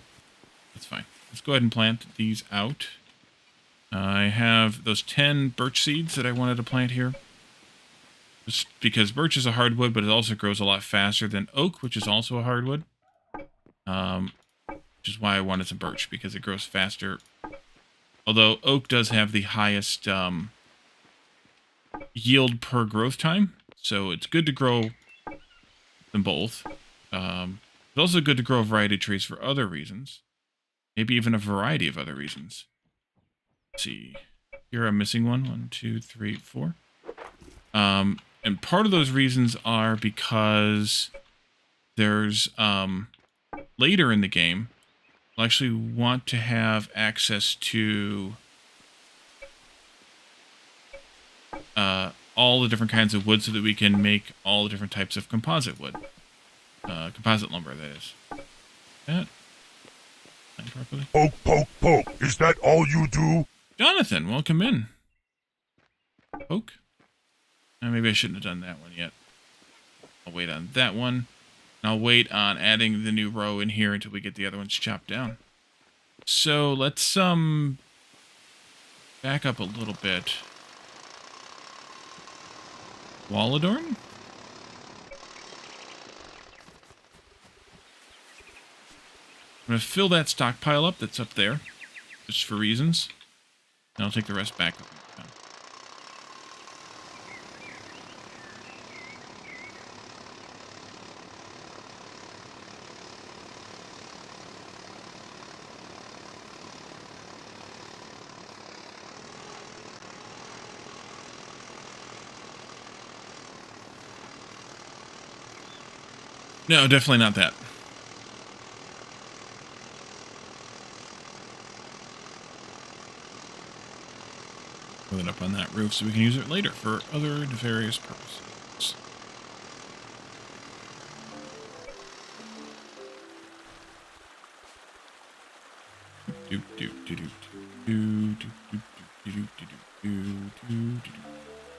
That's fine. Let's go ahead and plant these out. I have those 10 birch seeds that I wanted to plant here. Just because birch is a hardwood, but it also grows a lot faster than oak, which is also a hardwood. Which is why I wanted some birch, because it grows faster. Although oak does have the highest yield per growth time, so it's good to grow them both. It's also good to grow a variety of trees for other reasons. Maybe even a variety of other reasons. Let's see. Here I'm missing one. 1, 2, 3, 4. And part of those reasons are because there's later in the game, I'll actually want to have access to all the different kinds of wood so that we can make all the different types of composite wood. Composite lumber, that is. That? Properly. Poke, poke, poke. Is that all you do? Jonathan, welcome in. Poke? Maybe I shouldn't have done that one yet. I'll wait on that one. I'll wait on adding the new row in here until we get the other ones chopped down. So let's back up a little bit. Wall adorn? I'm going to fill that stockpile up that's up there, just for reasons. And I'll take the rest back. No, definitely not that. Put it up on that roof so we can use it later for other nefarious purposes.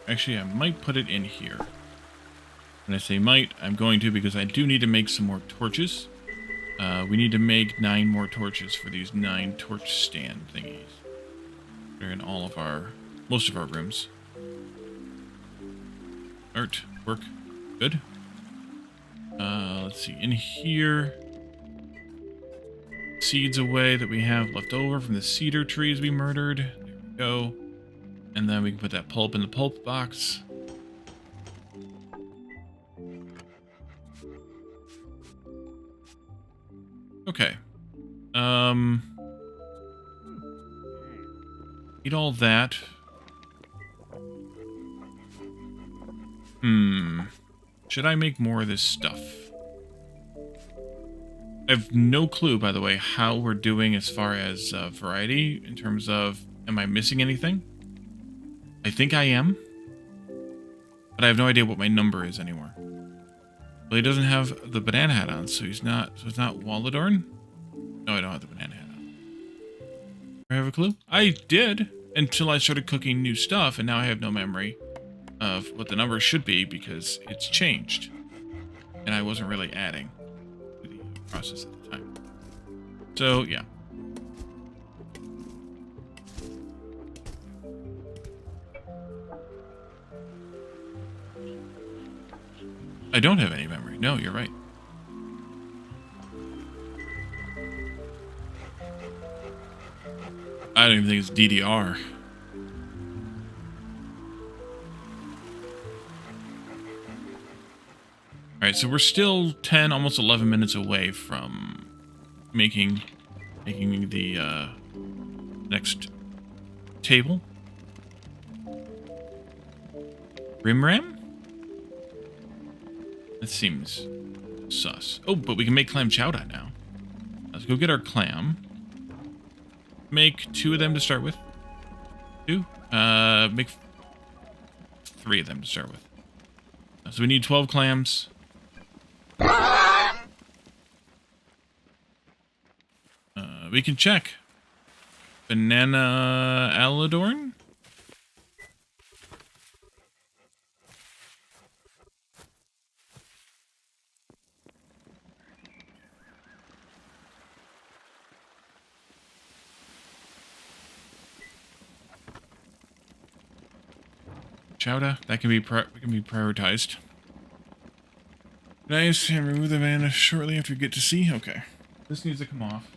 Actually, I might put it in here. When I say might, I'm going to because I do need to make some more torches. We need to make 9 more torches for these 9 torch stand thingies. They're in all of most of our rooms. Art, work, good. Let's see, in here, seeds away that we have left over from the cedar trees we murdered. There we go. And then we can put that pulp in the pulp box. Okay. Eat all that. Should I make more of this stuff? I have no clue, by the way, how we're doing as far as variety in terms of, am I missing anything? I think I am. But I have no idea what my number is anymore. Well, he doesn't have the banana hat on, so it's not Walladorn? No, I don't have the banana hat on. Do I have a clue? I did, until I started cooking new stuff, and now I have no memory of what the number should be because it's changed. And I wasn't really adding to the process at the time. So, yeah. I don't have any memory. No, you're right. I don't even think it's DDR. Alright, so we're still 10, almost 11 minutes away from making the next table. Rimram? That seems sus. Oh, but we can make clam chowder now. Let's go get our clam. Make 2 of them to start with. 2? Make 3 of them to start with. So we need 12 clams. We can check. Banana Aladorn? Chowder, that can be prioritized. Nice, and remove the banana shortly after you get to C. Okay. This needs to come off.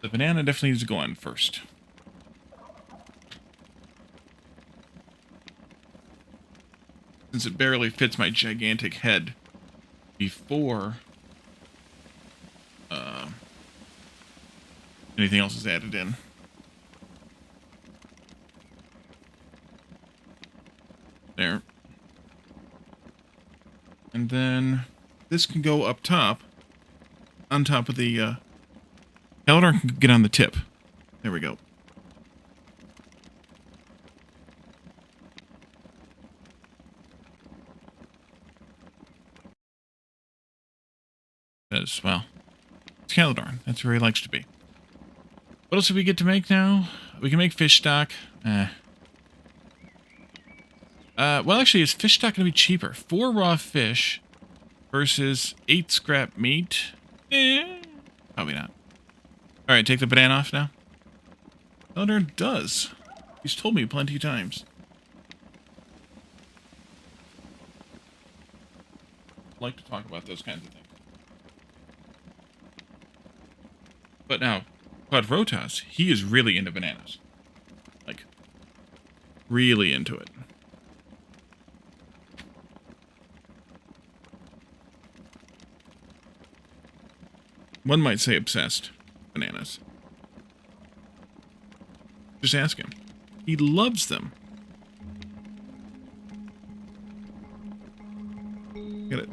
The banana definitely needs to go on first. Since it barely fits my gigantic head before anything else is added in. There. And then this can go up top, on top of the, Eldar can get on the tip. There we go. Because, well, it's Caledorn. That's where he likes to be. What else do we get to make now? We can make fish stock. Well, actually, is fish stock going to be cheaper? 4 raw fish versus 8 scrap meat. Probably not. All right, take the banana off now. Elder does. He's told me plenty of times. I like to talk about those kinds of things. But now, Quadrotas, he is really into bananas. Like, really into it. One might say obsessed. Bananas. Just ask him. He loves them. Got a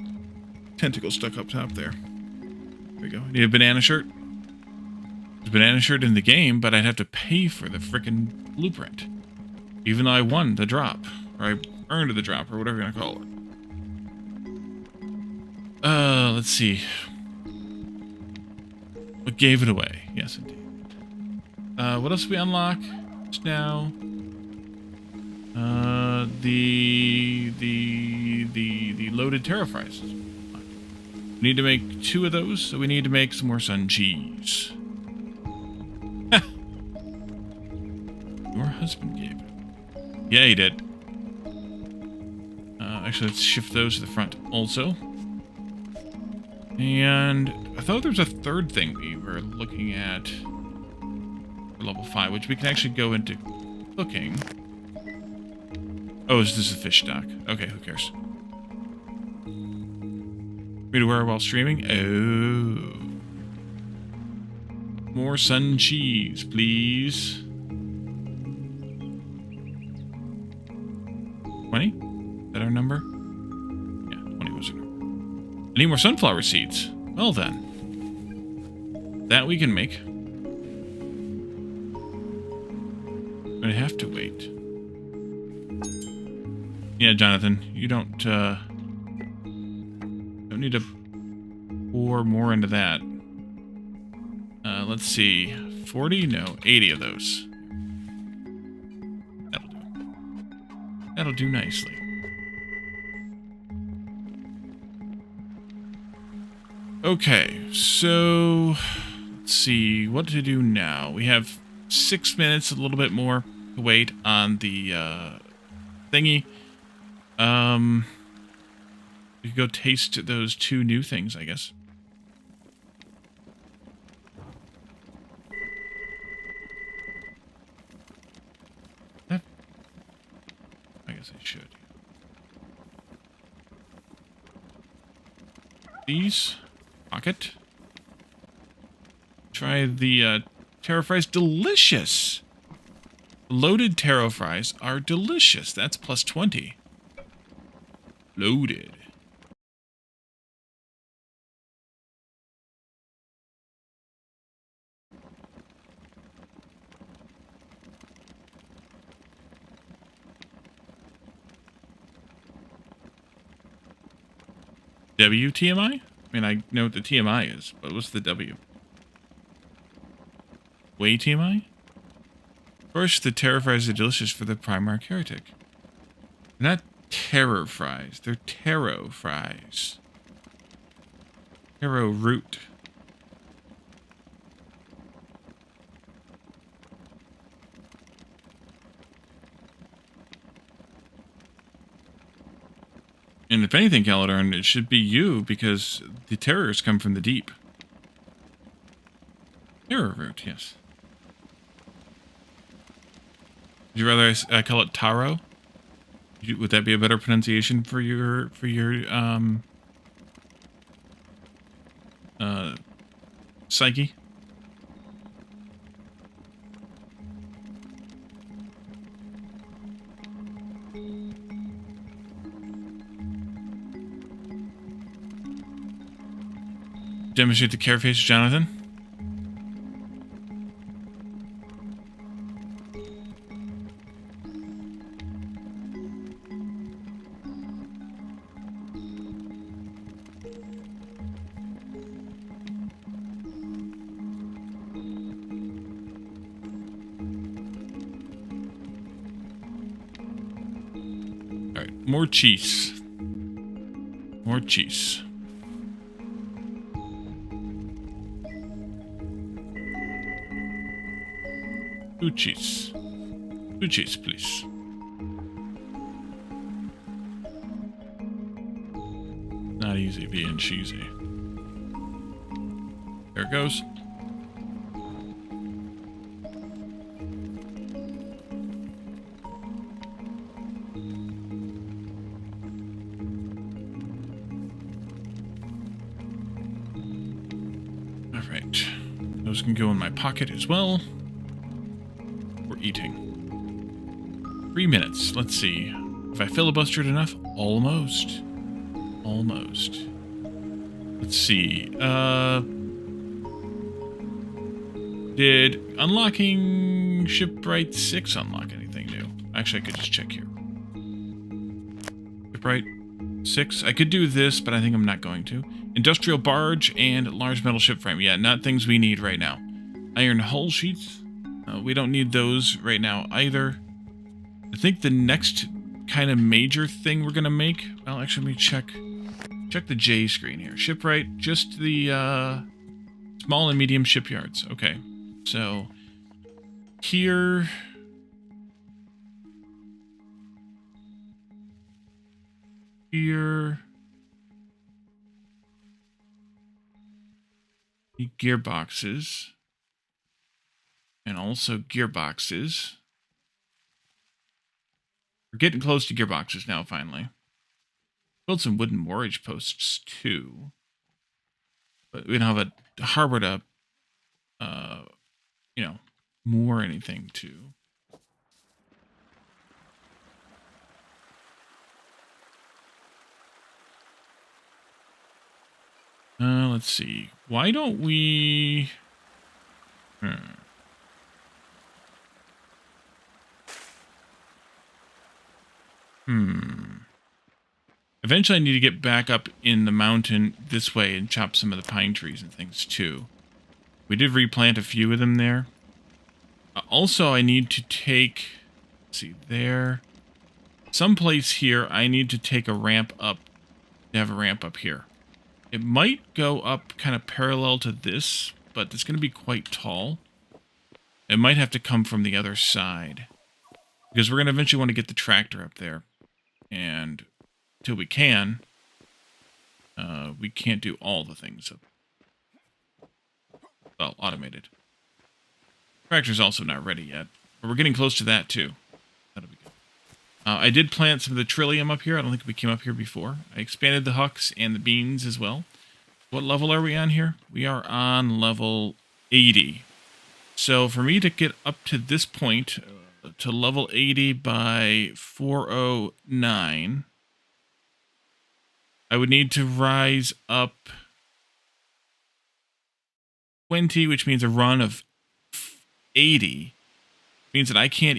tentacle stuck up top there. There we go. Need a banana shirt? There's a banana shirt in the game, but I'd have to pay for the frickin' blueprint. Even though I won the drop. Or I earned the drop, or whatever you're gonna call it. Let's see. What gave it away? Yes, indeed. What else did we unlock just now? The loaded taro fries. We need to make 2 of those, so we need to make some more sun cheese. Your husband gave it. Yeah, he did. Actually, let's shift those to the front also. And I thought there was a third thing we were looking at for level 5, which we can actually go into cooking. Oh, is this a fish stock? Okay, who cares? Me to wear while streaming? Oh. More sun cheese, please. 20? Is that our number? Yeah, 20 was our number. I need more sunflower seeds. Well then. That we can make. I'm gonna have to wait. Yeah, Jonathan, you don't need to pour more into that. Let's see. 40? No, 80 of those. That'll do. That'll do nicely. Okay, so let's see what to do now. We have 6 minutes, a little bit more to wait on the thingy. We could go taste those 2 new things, I guess. I guess I should. These. Pocket. Try the taro fries. Delicious! Loaded taro fries are delicious. That's plus 20. Loaded. WTMI? I mean, I know what the TMI is, but what's the W? Way TMI? First, the taro fries are delicious for the Primarch Heretic. They're not terror fries, they're taro fries. Taro root. And if anything, Caladorn, it should be you, because the terrors come from the deep. Terror root, yes. Would you rather I call it taro? Would that be a better pronunciation for your psyche? Demonstrate the care face, Jonathan. All right, more cheese. More cheese. Two cheese. Two cheese, please. Not easy being cheesy. There it goes. Alright. Those can go in my pocket as well. We're eating. 3 minutes. Let's see. Have I filibustered enough? Almost. Almost. Let's see. Did unlocking Shipwright 6 unlock anything new? Actually, I could just check here. Shipwright 6. I could do this, but I think I'm not going to. Industrial barge and large metal ship frame. Yeah, not things we need right now. Iron hull sheets. We don't need those right now either. I think the next kind of major thing we're going to make... Well, actually, let me check the J screen here. Shipwright, just the small and medium shipyards. Okay, so here... Here... Gearboxes. And also gearboxes. We're getting close to gearboxes now, finally. Build some wooden moorage posts, too. But we don't have a harbor to, you know, moor anything to. Let's see. Why don't we... Eventually I need to get back up in the mountain this way and chop some of the pine trees and things too. We did replant a few of them there. Also, I need to take... Let's see, there. Someplace here, I need to take a ramp up. To have a ramp up here. It might go up kind of parallel to this, but it's going to be quite tall. It might have to come from the other side. Because we're going to eventually want to get the tractor up there. And until we can, we can't do all the things. Well, automated. Tractor's also not ready yet. But we're getting close to that, too. That'll be good. I did plant some of the trillium up here. I don't think we came up here before. I expanded the hucks and the beans as well. What level are we on here? We are on level 80. So for me to get up to this point, to level 80 by 409, I would need to rise up 20, which means a run of 80. Means that I can't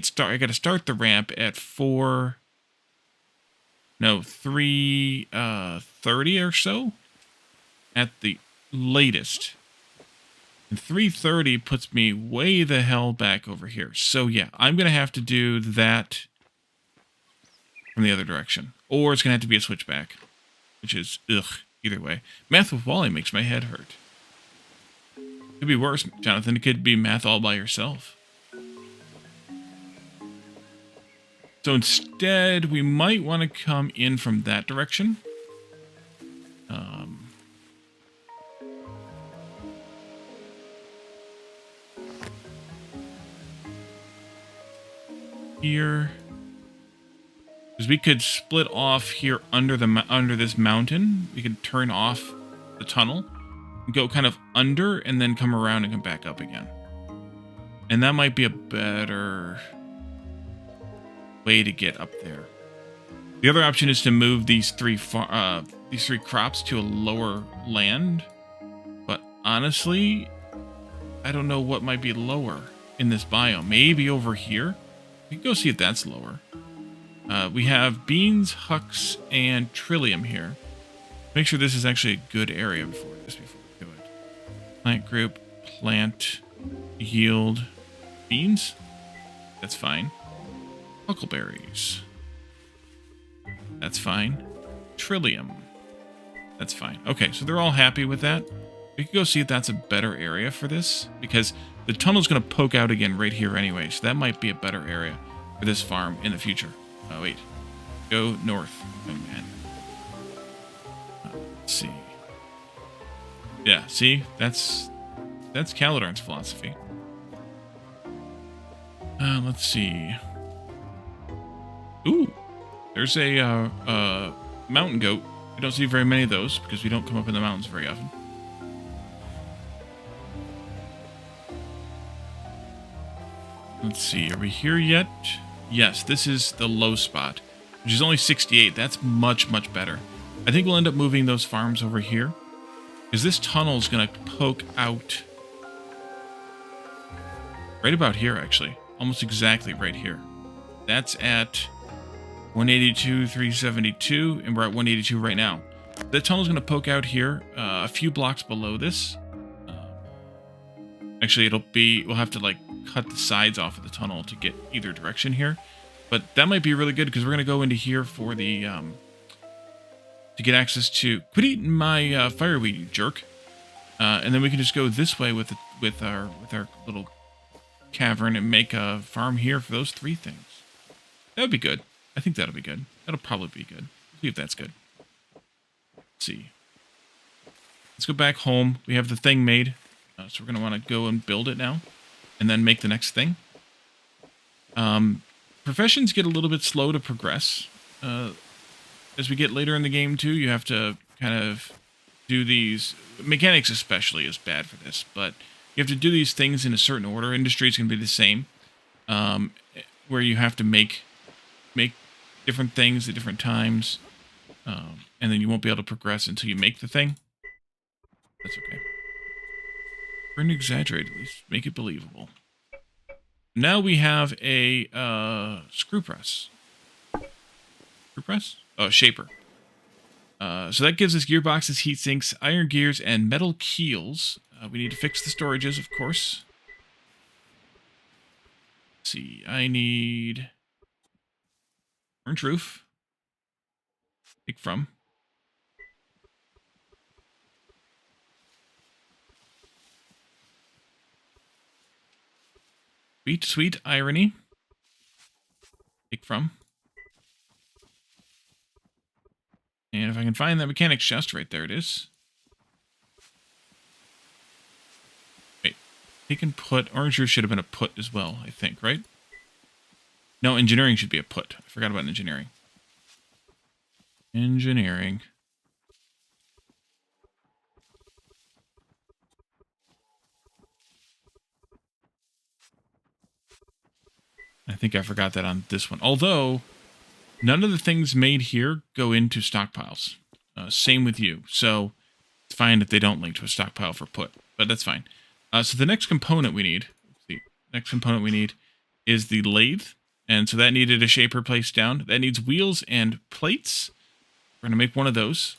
start. I got to start the ramp at 330 or so at the latest. And 330 puts me way the hell back over here. So yeah, I'm going to have to do that from the other direction. Or it's going to have to be a switchback. Which is, ugh, either way. Math with Wally makes my head hurt. Could be worse, Jonathan. It could be math all by yourself. So instead, we might want to come in from that direction. Here, because we could split off here under this mountain. We could turn off the tunnel, go kind of under, and then come around and come back up again. And that might be a better way to get up there. The other option is to move these three crops to a lower land. But honestly, I don't know what might be lower in this biome. Maybe over here. We can go see if that's lower. We have beans, hucks, and trillium here. Make sure this is actually a good area before we do it. Plant group, plant, yield, beans. That's fine. Huckleberries. That's fine. Trillium. That's fine. Okay, so they're all happy with that. We could go see if that's a better area for this, because the tunnel's going to poke out again right here anyway, so that might be a better area for this farm in the future. Oh, wait. Go north. Oh, man. Let's see. Yeah, see? That's Caladarn's philosophy. Let's see. Ooh. There's a mountain goat. We don't see very many of those because we don't come up in the mountains very often. Let's see, are we here yet? Yes, this is the low spot, which is only 68. That's much, much better. I think we'll end up moving those farms over here, because this tunnel is going to poke out right about here, actually. Almost exactly right here. That's at 182, 372, and we're at 182 right now. The tunnel's going to poke out here, a few blocks below this. Actually, we'll have to, like, cut the sides off of the tunnel to get either direction here. But that might be really good, because we're going to go into here for the, to get access to... Quit eating my fireweed, you jerk. And then we can just go this way with our little cavern and make a farm here for those three things. That would be good. I think that'll be good. That'll probably be good. See if that's good. Let's see. Let's go back home. We have the thing made. So we're going to want to go and build it now. And then make the next thing. Professions get a little bit slow to progress. As we get later in the game, too, you have to kind of do these... Mechanics especially is bad for this, but you have to do these things in a certain order. Industry is going to be the same. Where you have to make different things at different times. And then you won't be able to progress until you make the thing. That's okay. We're going to exaggerate at least. Make it believable. Now we have a screw press. Screw press? Oh, shaper. So that gives us gearboxes, heat sinks, iron gears, and metal keels. We need to fix the storages, of course. Let's see, I need orange roof. Take from. Sweet, sweet irony. Take from. And if I can find that mechanics chest, right there it is. Wait, he can put... Orange roof should have been a put as well, I think, right? No, engineering should be a put. I forgot about engineering. Engineering. I think I forgot that on this one. Although, none of the things made here go into stockpiles. Same with you. So, it's fine if they don't link to a stockpile for put. But that's fine. So the next component we need... is the lathe. And so that needed a shaper placed down. That needs wheels and plates. We're going to make one of those.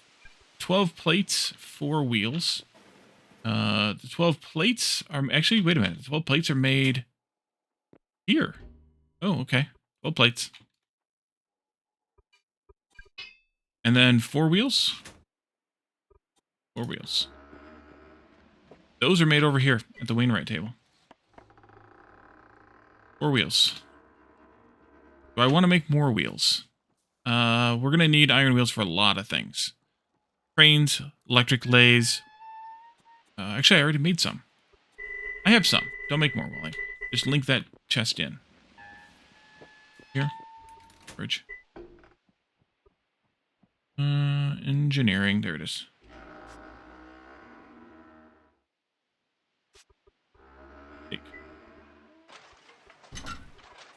12 plates, 4 wheels. The 12 plates are... Actually, wait a minute. The 12 plates are made here. Oh, okay. 12 plates. And then 4 wheels. 4 wheels. Those are made over here at the Wainwright table. 4 wheels. Do I want to make more wheels? We're going to need iron wheels for a lot of things. Cranes, electric lathes. Actually, I already made some. I have some. Don't make more, Wally. Just link that chest in. Here. Bridge. Engineering. There it is. Take.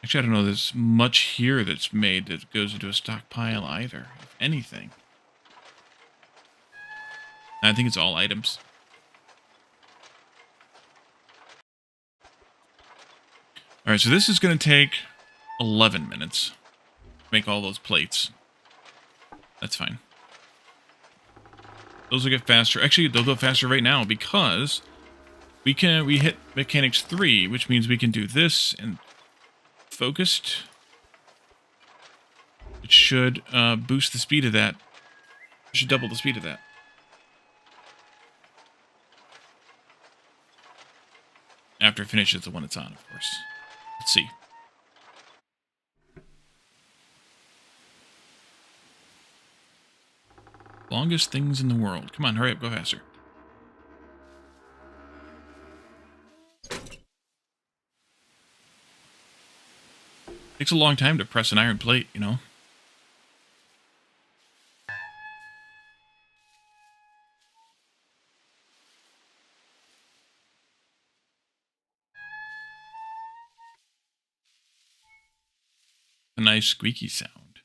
Actually, I don't know there's much here that's made that goes into a stockpile either, if anything. I think it's all items. Alright, so this is going to take 11 minutes to make all those plates. That's fine. Those will get faster. Actually, they'll go faster right now because we hit mechanics 3, which means we can do this and focused. It should boost the speed of that. It should double the speed of that. after it finishes the one it's on, of course. Let's see. Longest things in the world. Come on, hurry up, go faster. Takes a long time to press an iron plate, you know. A nice squeaky sound.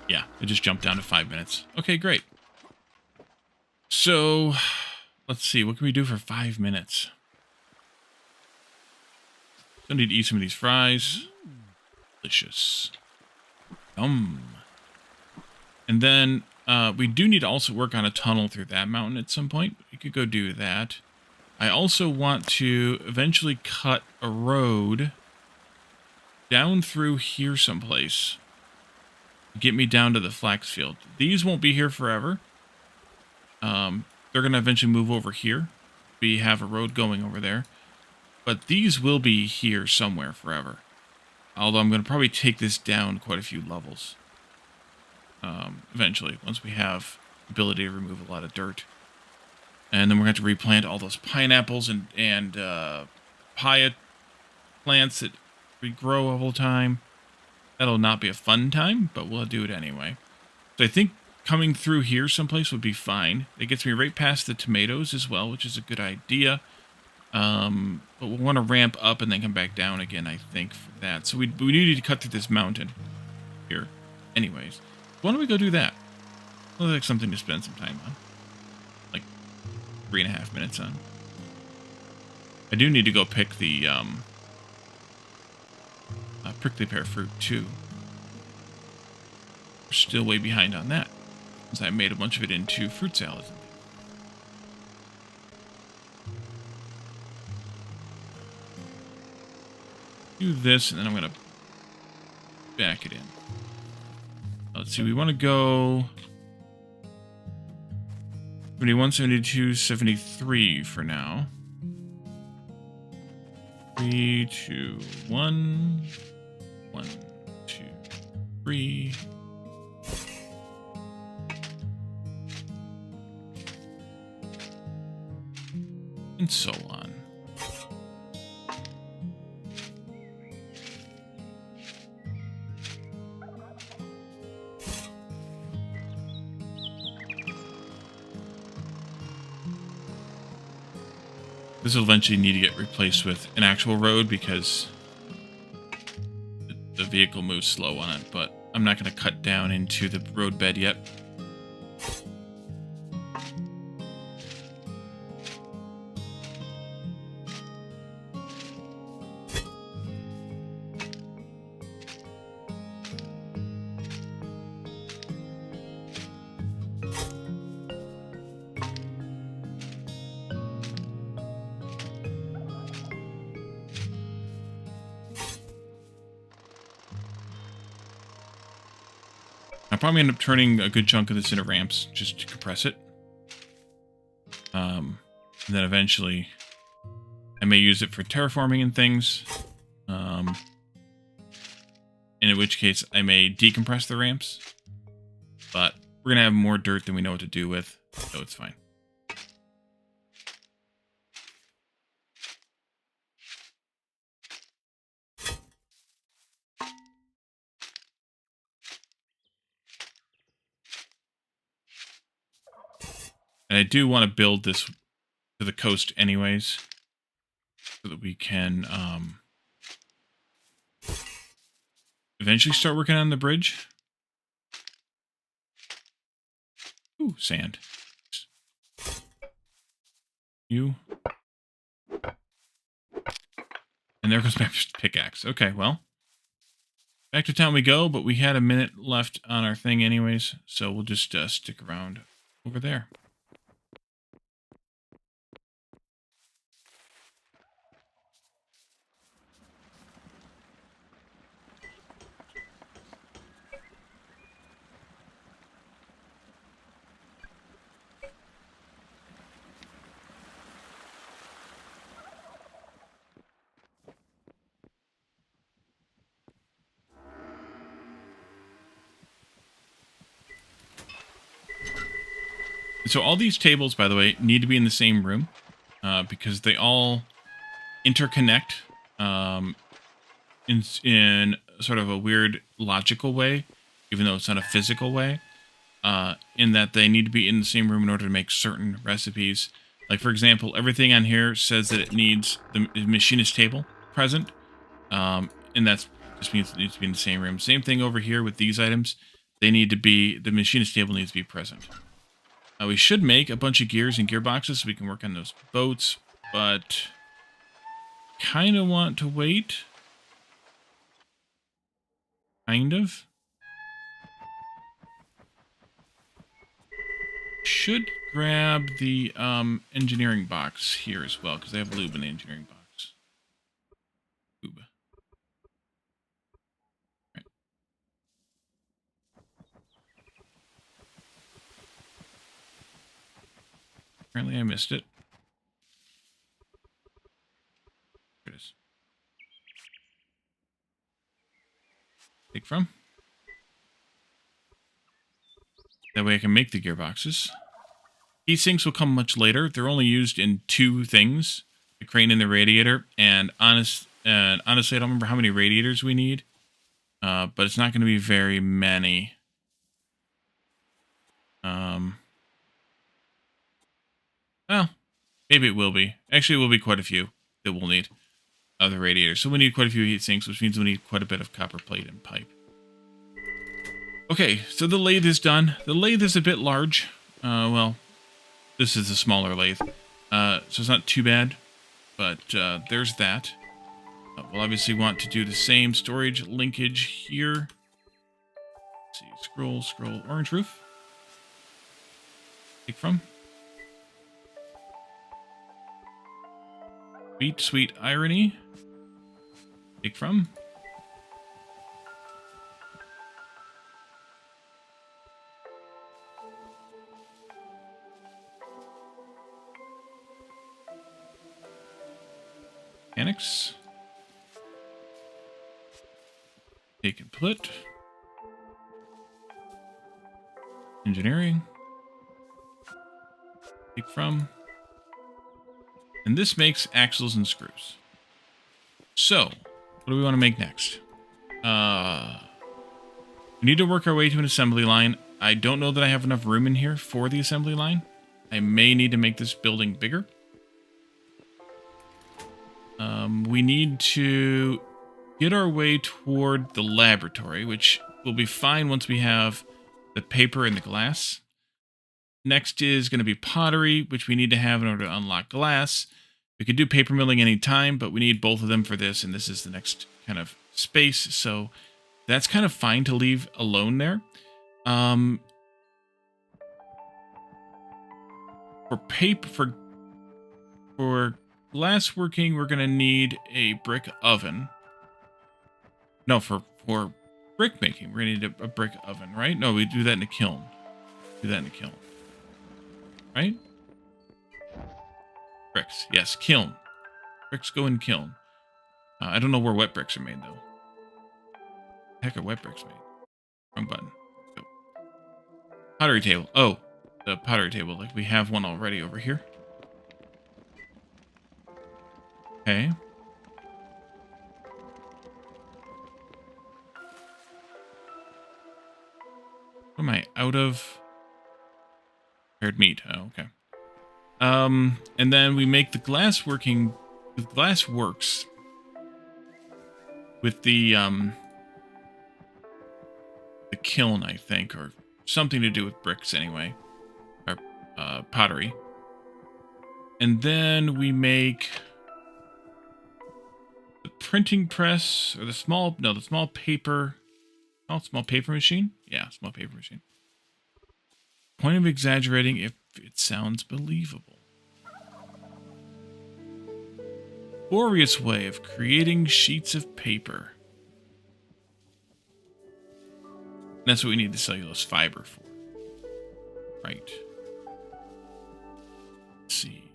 Yeah, it just jumped down to 5 minutes. Okay, great. So, let's see. What can we do for 5 minutes? Still need to eat some of these fries. Delicious. Yum. And then we do need to also work on a tunnel through that mountain at some point. We could go do that. I also want to eventually cut a road down through here someplace. Get me down to the flax field. These won't be here forever. They're going to eventually move over here. We have a road going over there. But these will be here somewhere forever. Although I'm going to probably take this down quite a few levels. Eventually, once we have the ability to remove a lot of dirt. And then we're going to have to replant all those pineapples and papaya plants that we grow all the time. That'll not be a fun time, but we'll do it anyway. So I think coming through here someplace would be fine. It gets me right past the tomatoes as well, which is a good idea. But we'll want to ramp up and then come back down again, I think, for that. So we need to cut through this mountain here. Anyways, why don't we go do that? Looks like something to spend some time on. Like 3.5 minutes on. I do need to go pick the prickly pear fruit too. We're still way behind on that, since I made a bunch of it into fruit salads. Do this, and then I'm going to back it in. Let's see, we want to go 71, 72, 73 for now. 3, 2, 1. 1, 2, 3. And so on. This will eventually need to get replaced with an actual road because the vehicle moves slow on it, but I'm not going to cut down into the road bed yet. I'll probably end up turning a good chunk of this into ramps just to compress it. And then eventually I may use it for terraforming and things. In which case I may decompress the ramps. But we're going to have more dirt than we know what to do with, so it's fine. And I do want to build this to the coast anyways, so that we can eventually start working on the bridge. Ooh, sand. You. And there goes my pickaxe. Okay, well. Back to town we go, but we had a minute left on our thing anyways, so we'll just stick around over there. So all these tables, by the way, need to be in the same room because they all interconnect in sort of a weird logical way, even though it's not a physical way, in that they need to be in the same room in order to make certain recipes. Like, for example, everything on here says that it needs the machinist table present, and that just means it needs to be in the same room. Same thing over here with these items. They need to be, the machinist table needs to be present. We should make a bunch of gears and gearboxes so we can work on those boats, but kind of want to wait. Kind of. Should grab the engineering box here as well, because they have lube in the engineering box. Lube. Right. Apparently I missed it. There it is. Take from. That way I can make the gearboxes. Heat sinks will come much later. They're only used in 2 things. The crane and the radiator. And honestly, I don't remember how many radiators we need. But it's not going to be very many. Well, maybe it will be. Actually, it will be quite a few that we'll need of the radiators. So we need quite a few heat sinks, which means we need quite a bit of copper plate and pipe. Okay, so the lathe is done. The lathe is a bit large. Well, this is a smaller lathe. So it's not too bad. But there's that. We'll obviously want to do the same storage linkage here. Let's see, scroll, orange roof. Take from. Sweet irony. Take from. Mechanics. Take and put. Engineering. Take from. And this makes axles and screws. So, what do we want to make next? We need to work our way to an assembly line. I don't know that I have enough room in here for the assembly line. I may need to make this building bigger. We need to get our way toward the laboratory, which will be fine once we have the paper and the glass. Next is going to be pottery, which we need to have in order to unlock glass. We could do paper milling anytime, but we need both of them for this, and this is the next kind of space, so that's kind of fine to leave alone there. For glass working, we're going to need a brick oven. No, for brick making, we're going to need a brick oven, right? No, we do that in a kiln. Right? Bricks. Yes, kiln. Bricks go in kiln. I don't know where wet bricks are made, though. Heck are wet bricks made? Wrong button. Go. Pottery table. Oh, the pottery table. Like, we have one already over here. Okay. What am I out of? Prepared meat. Oh, okay. And then we make the glass working. The glass works with the kiln, I think, or something to do with bricks anyway, or pottery. And then we make the printing press, or the small paper. Oh, small paper machine? Yeah, small paper machine. Point of exaggerating if it sounds believable. Laborious way of creating sheets of paper. And that's what we need the cellulose fiber for. Right. Let's see.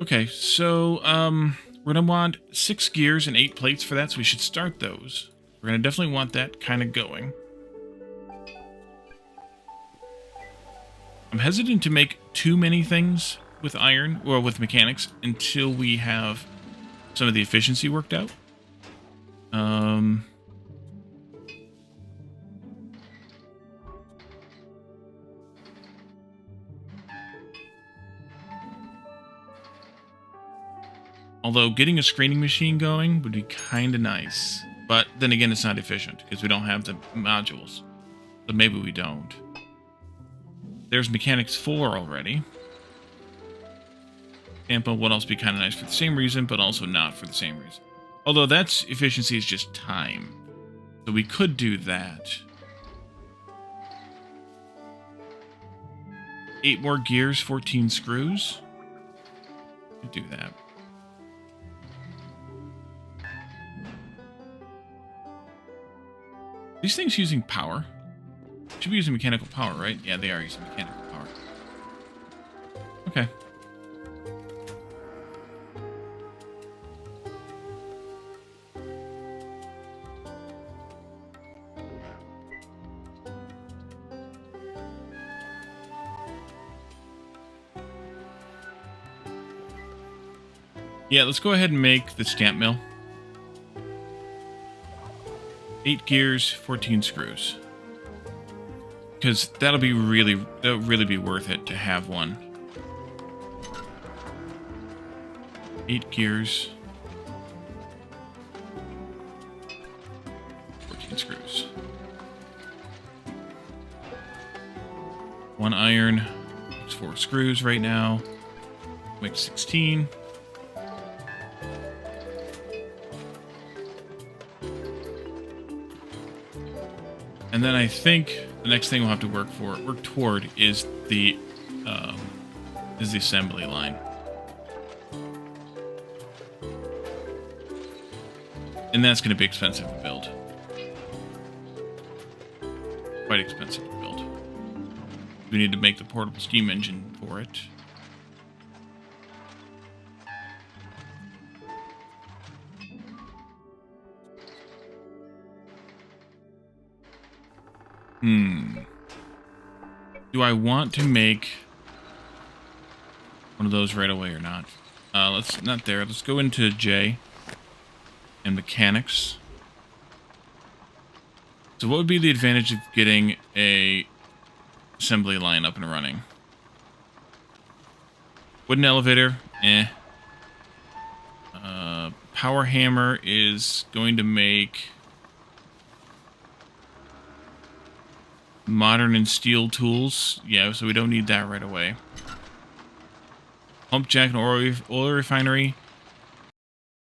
Okay, so we're going to want 6 gears and 8 plates for that, so we should start those. We're going to definitely want that kind of going. I'm hesitant to make too many things with iron, or with mechanics, until we have some of the efficiency worked out. Although getting a screening machine going would be kind of nice. But then again, it's not efficient because we don't have the modules. So maybe we don't. There's Mechanics 4 already. Tampa would also be kind of nice for the same reason, but also not for the same reason. Although that's efficiency is just time. So we could do that. 8 more gears, 14 screws. Could do that. These things using power? Should be using mechanical power, right? Yeah, they are using mechanical power. Okay. Yeah, let's go ahead and make the stamp mill. 8 gears, 14 screws. Because that'll really be worth it to have one. 8 gears, 14 screws. 1 iron, makes 4 screws right now. Makes 16. And then I think the next thing we'll have to work toward is the assembly line. And that's going to be expensive to build. Quite expensive to build. We need to make the portable steam engine for it. Do I want to make one of those right away or not? Not there. Let's go into J and mechanics. So what would be the advantage of getting a assembly line up and running? Wooden elevator, eh. Power hammer is going to make modern and steel tools. Yeah, so we don't need that right away. Pump jack and oil refinery.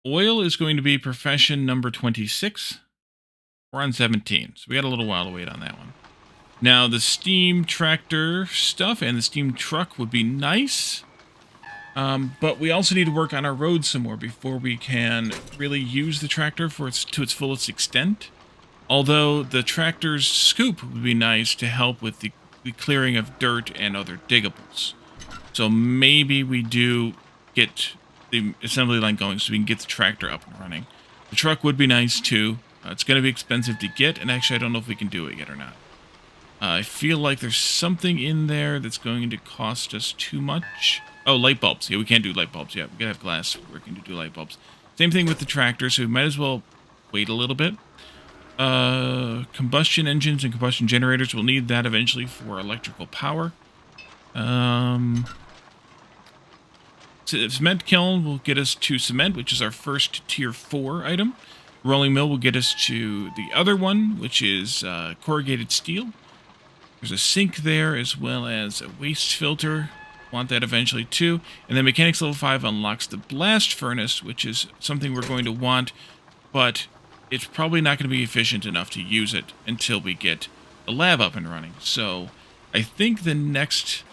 Oil is going to be profession number 26. We're on 17, so we got a little while to wait on that one. Now, the steam tractor stuff and the steam truck would be nice. But we also need to work on our roads some more before we can really use the tractor to its fullest extent. Although the tractor's scoop would be nice to help with the clearing of dirt and other diggables. So maybe we do get the assembly line going so we can get the tractor up and running. The truck would be nice too. It's going to be expensive to get, and actually I don't know if we can do it yet or not. I feel like there's something in there that's going to cost us too much. Oh, light bulbs. Yeah, we can't do light bulbs yet. We gotta have glass working to do light bulbs. Same thing with the tractor, so we might as well wait a little bit. Combustion engines and combustion generators, will need that eventually for electrical power. Cement kiln will get us to cement, which is our first tier 4 item. Rolling mill will get us to the other one, which is corrugated steel. There's a sink there, as well as a waste filter. Want that eventually too. And then mechanics level 5 unlocks the blast furnace, which is something we're going to want, but it's probably not going to be efficient enough to use it until we get the lab up and running. So I think the next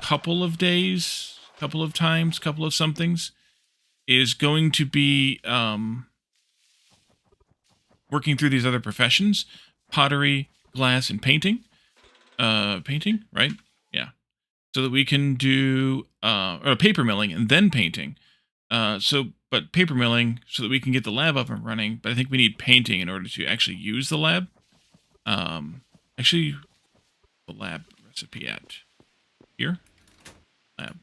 couple of days, couple of times, couple of somethings is going to be working through these other professions: pottery, glass, and painting. Painting, right? Yeah. So that we can do or paper milling and then painting. But paper milling so that we can get the lab up and running. But I think we need painting in order to actually use the lab. Actually, the lab recipe at? Here? Lab.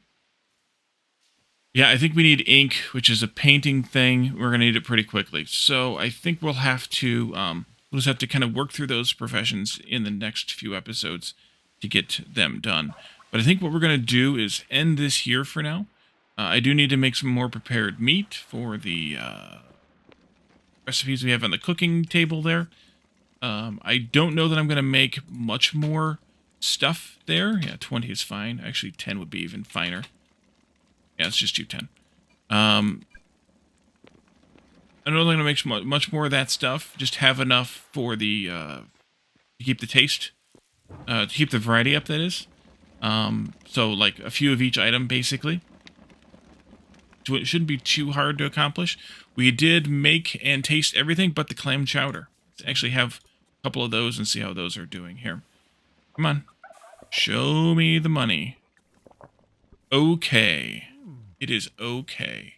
Yeah, I think we need ink, which is a painting thing. We're going to need it pretty quickly. So I think we'll have to, we'll just have to kind of work through those professions in the next few episodes to get them done. But I think what we're going to do is end this here for now. I do need to make some more prepared meat for the recipes we have on the cooking table there. I don't know that I'm going to make much more stuff there. Yeah, 20 is fine. Actually, 10 would be even finer. Yeah, let's just do 10. I don't know that I'm going to make much more of that stuff. Just have enough for the, to keep the taste, to keep the variety up, that is. So, like, a few of each item, basically. So it shouldn't be too hard to accomplish. We did make and taste everything but the clam chowder. Let's actually have a couple of those and see how those are doing here. Come on. Show me the money. Okay. It is okay.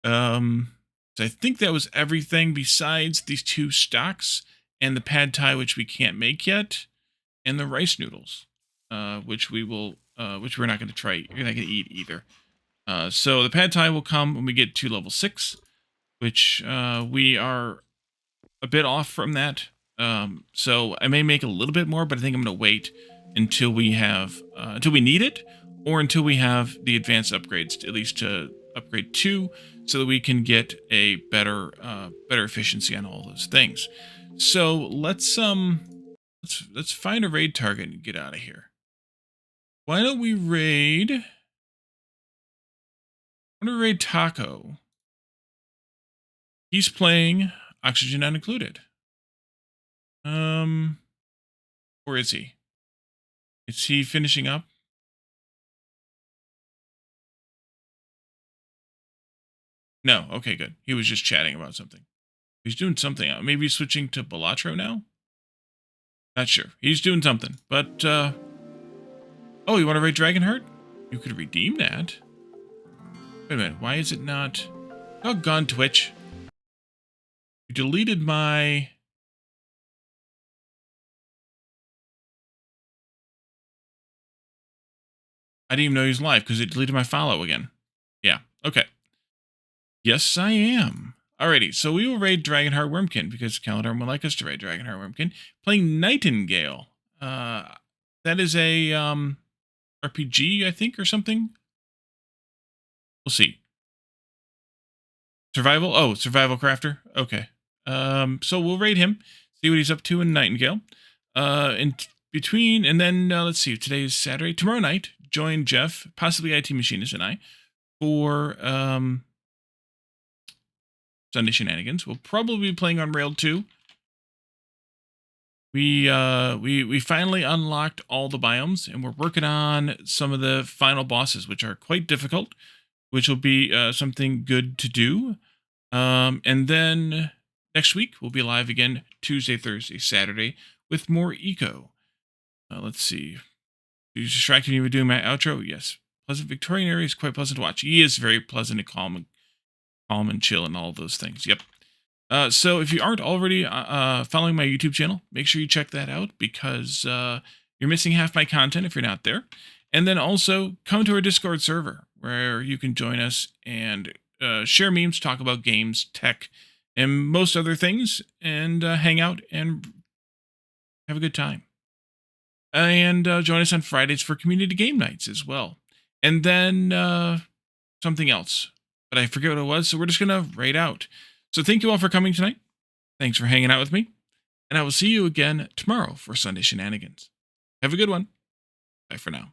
So I think that was everything besides these two stocks and the pad thai, which we can't make yet, and the rice noodles, which we're not going to try. We're not going to eat either. So the pad thai will come when we get to level 6, which we are a bit off from that. So I may make a little bit more, but I think I'm going to wait until we have until we need it, or until we have the advanced upgrades, at least to upgrade 2, so that we can get a better efficiency on all those things. So let's find a raid target and get out of here. Why don't we raid? I want to raid Taco. He's playing Oxygen Not Included. Where is he? Is he finishing up? No, okay, good. He was just chatting about something. He's doing something. Maybe he's switching to Balatro now? Not sure. He's doing something. But, oh, you want to raid Dragonheart? You could redeem that. Wait a minute. Why is it not... Oh, gone Twitch. You deleted my... I didn't even know he was live because it deleted my follow again. Yeah, okay. Yes, I am. Alrighty, so we will raid Dragonheart Wormkin because Caledon would like us to raid Dragonheart Wormkin. Playing Nightingale. That is a RPG, I think, or something. We'll see. Survival? Oh, Survival Crafter. Okay. So we'll raid him. See what he's up to in Nightingale. In between, and then let's see. Today is Saturday. Tomorrow night, join Jeff, possibly IT Machinist, and I for Sunday Shenanigans. We'll probably be playing on Rail 2. We finally unlocked all the biomes, and we're working on some of the final bosses, which are quite difficult, which will be something good to do. And then next week we'll be live again Tuesday, Thursday, Saturday with more eco. Let's see. You distracted me with doing my outro. Yes, Pleasant Victorian area is quite pleasant to watch. He is very pleasant and calm and chill and all those things. Yep. So if you aren't already following my YouTube channel, make sure you check that out because you're missing half my content if you're not there. And then also come to our Discord server where you can join us and share memes, talk about games, tech, and most other things, and hang out and have a good time. And join us on Fridays for community game nights as well. And then something else. But I forget what it was, so we're just going to raid out. So thank you all for coming tonight. Thanks for hanging out with me. And I will see you again tomorrow for Sunday Shenanigans. Have a good one. Bye for now.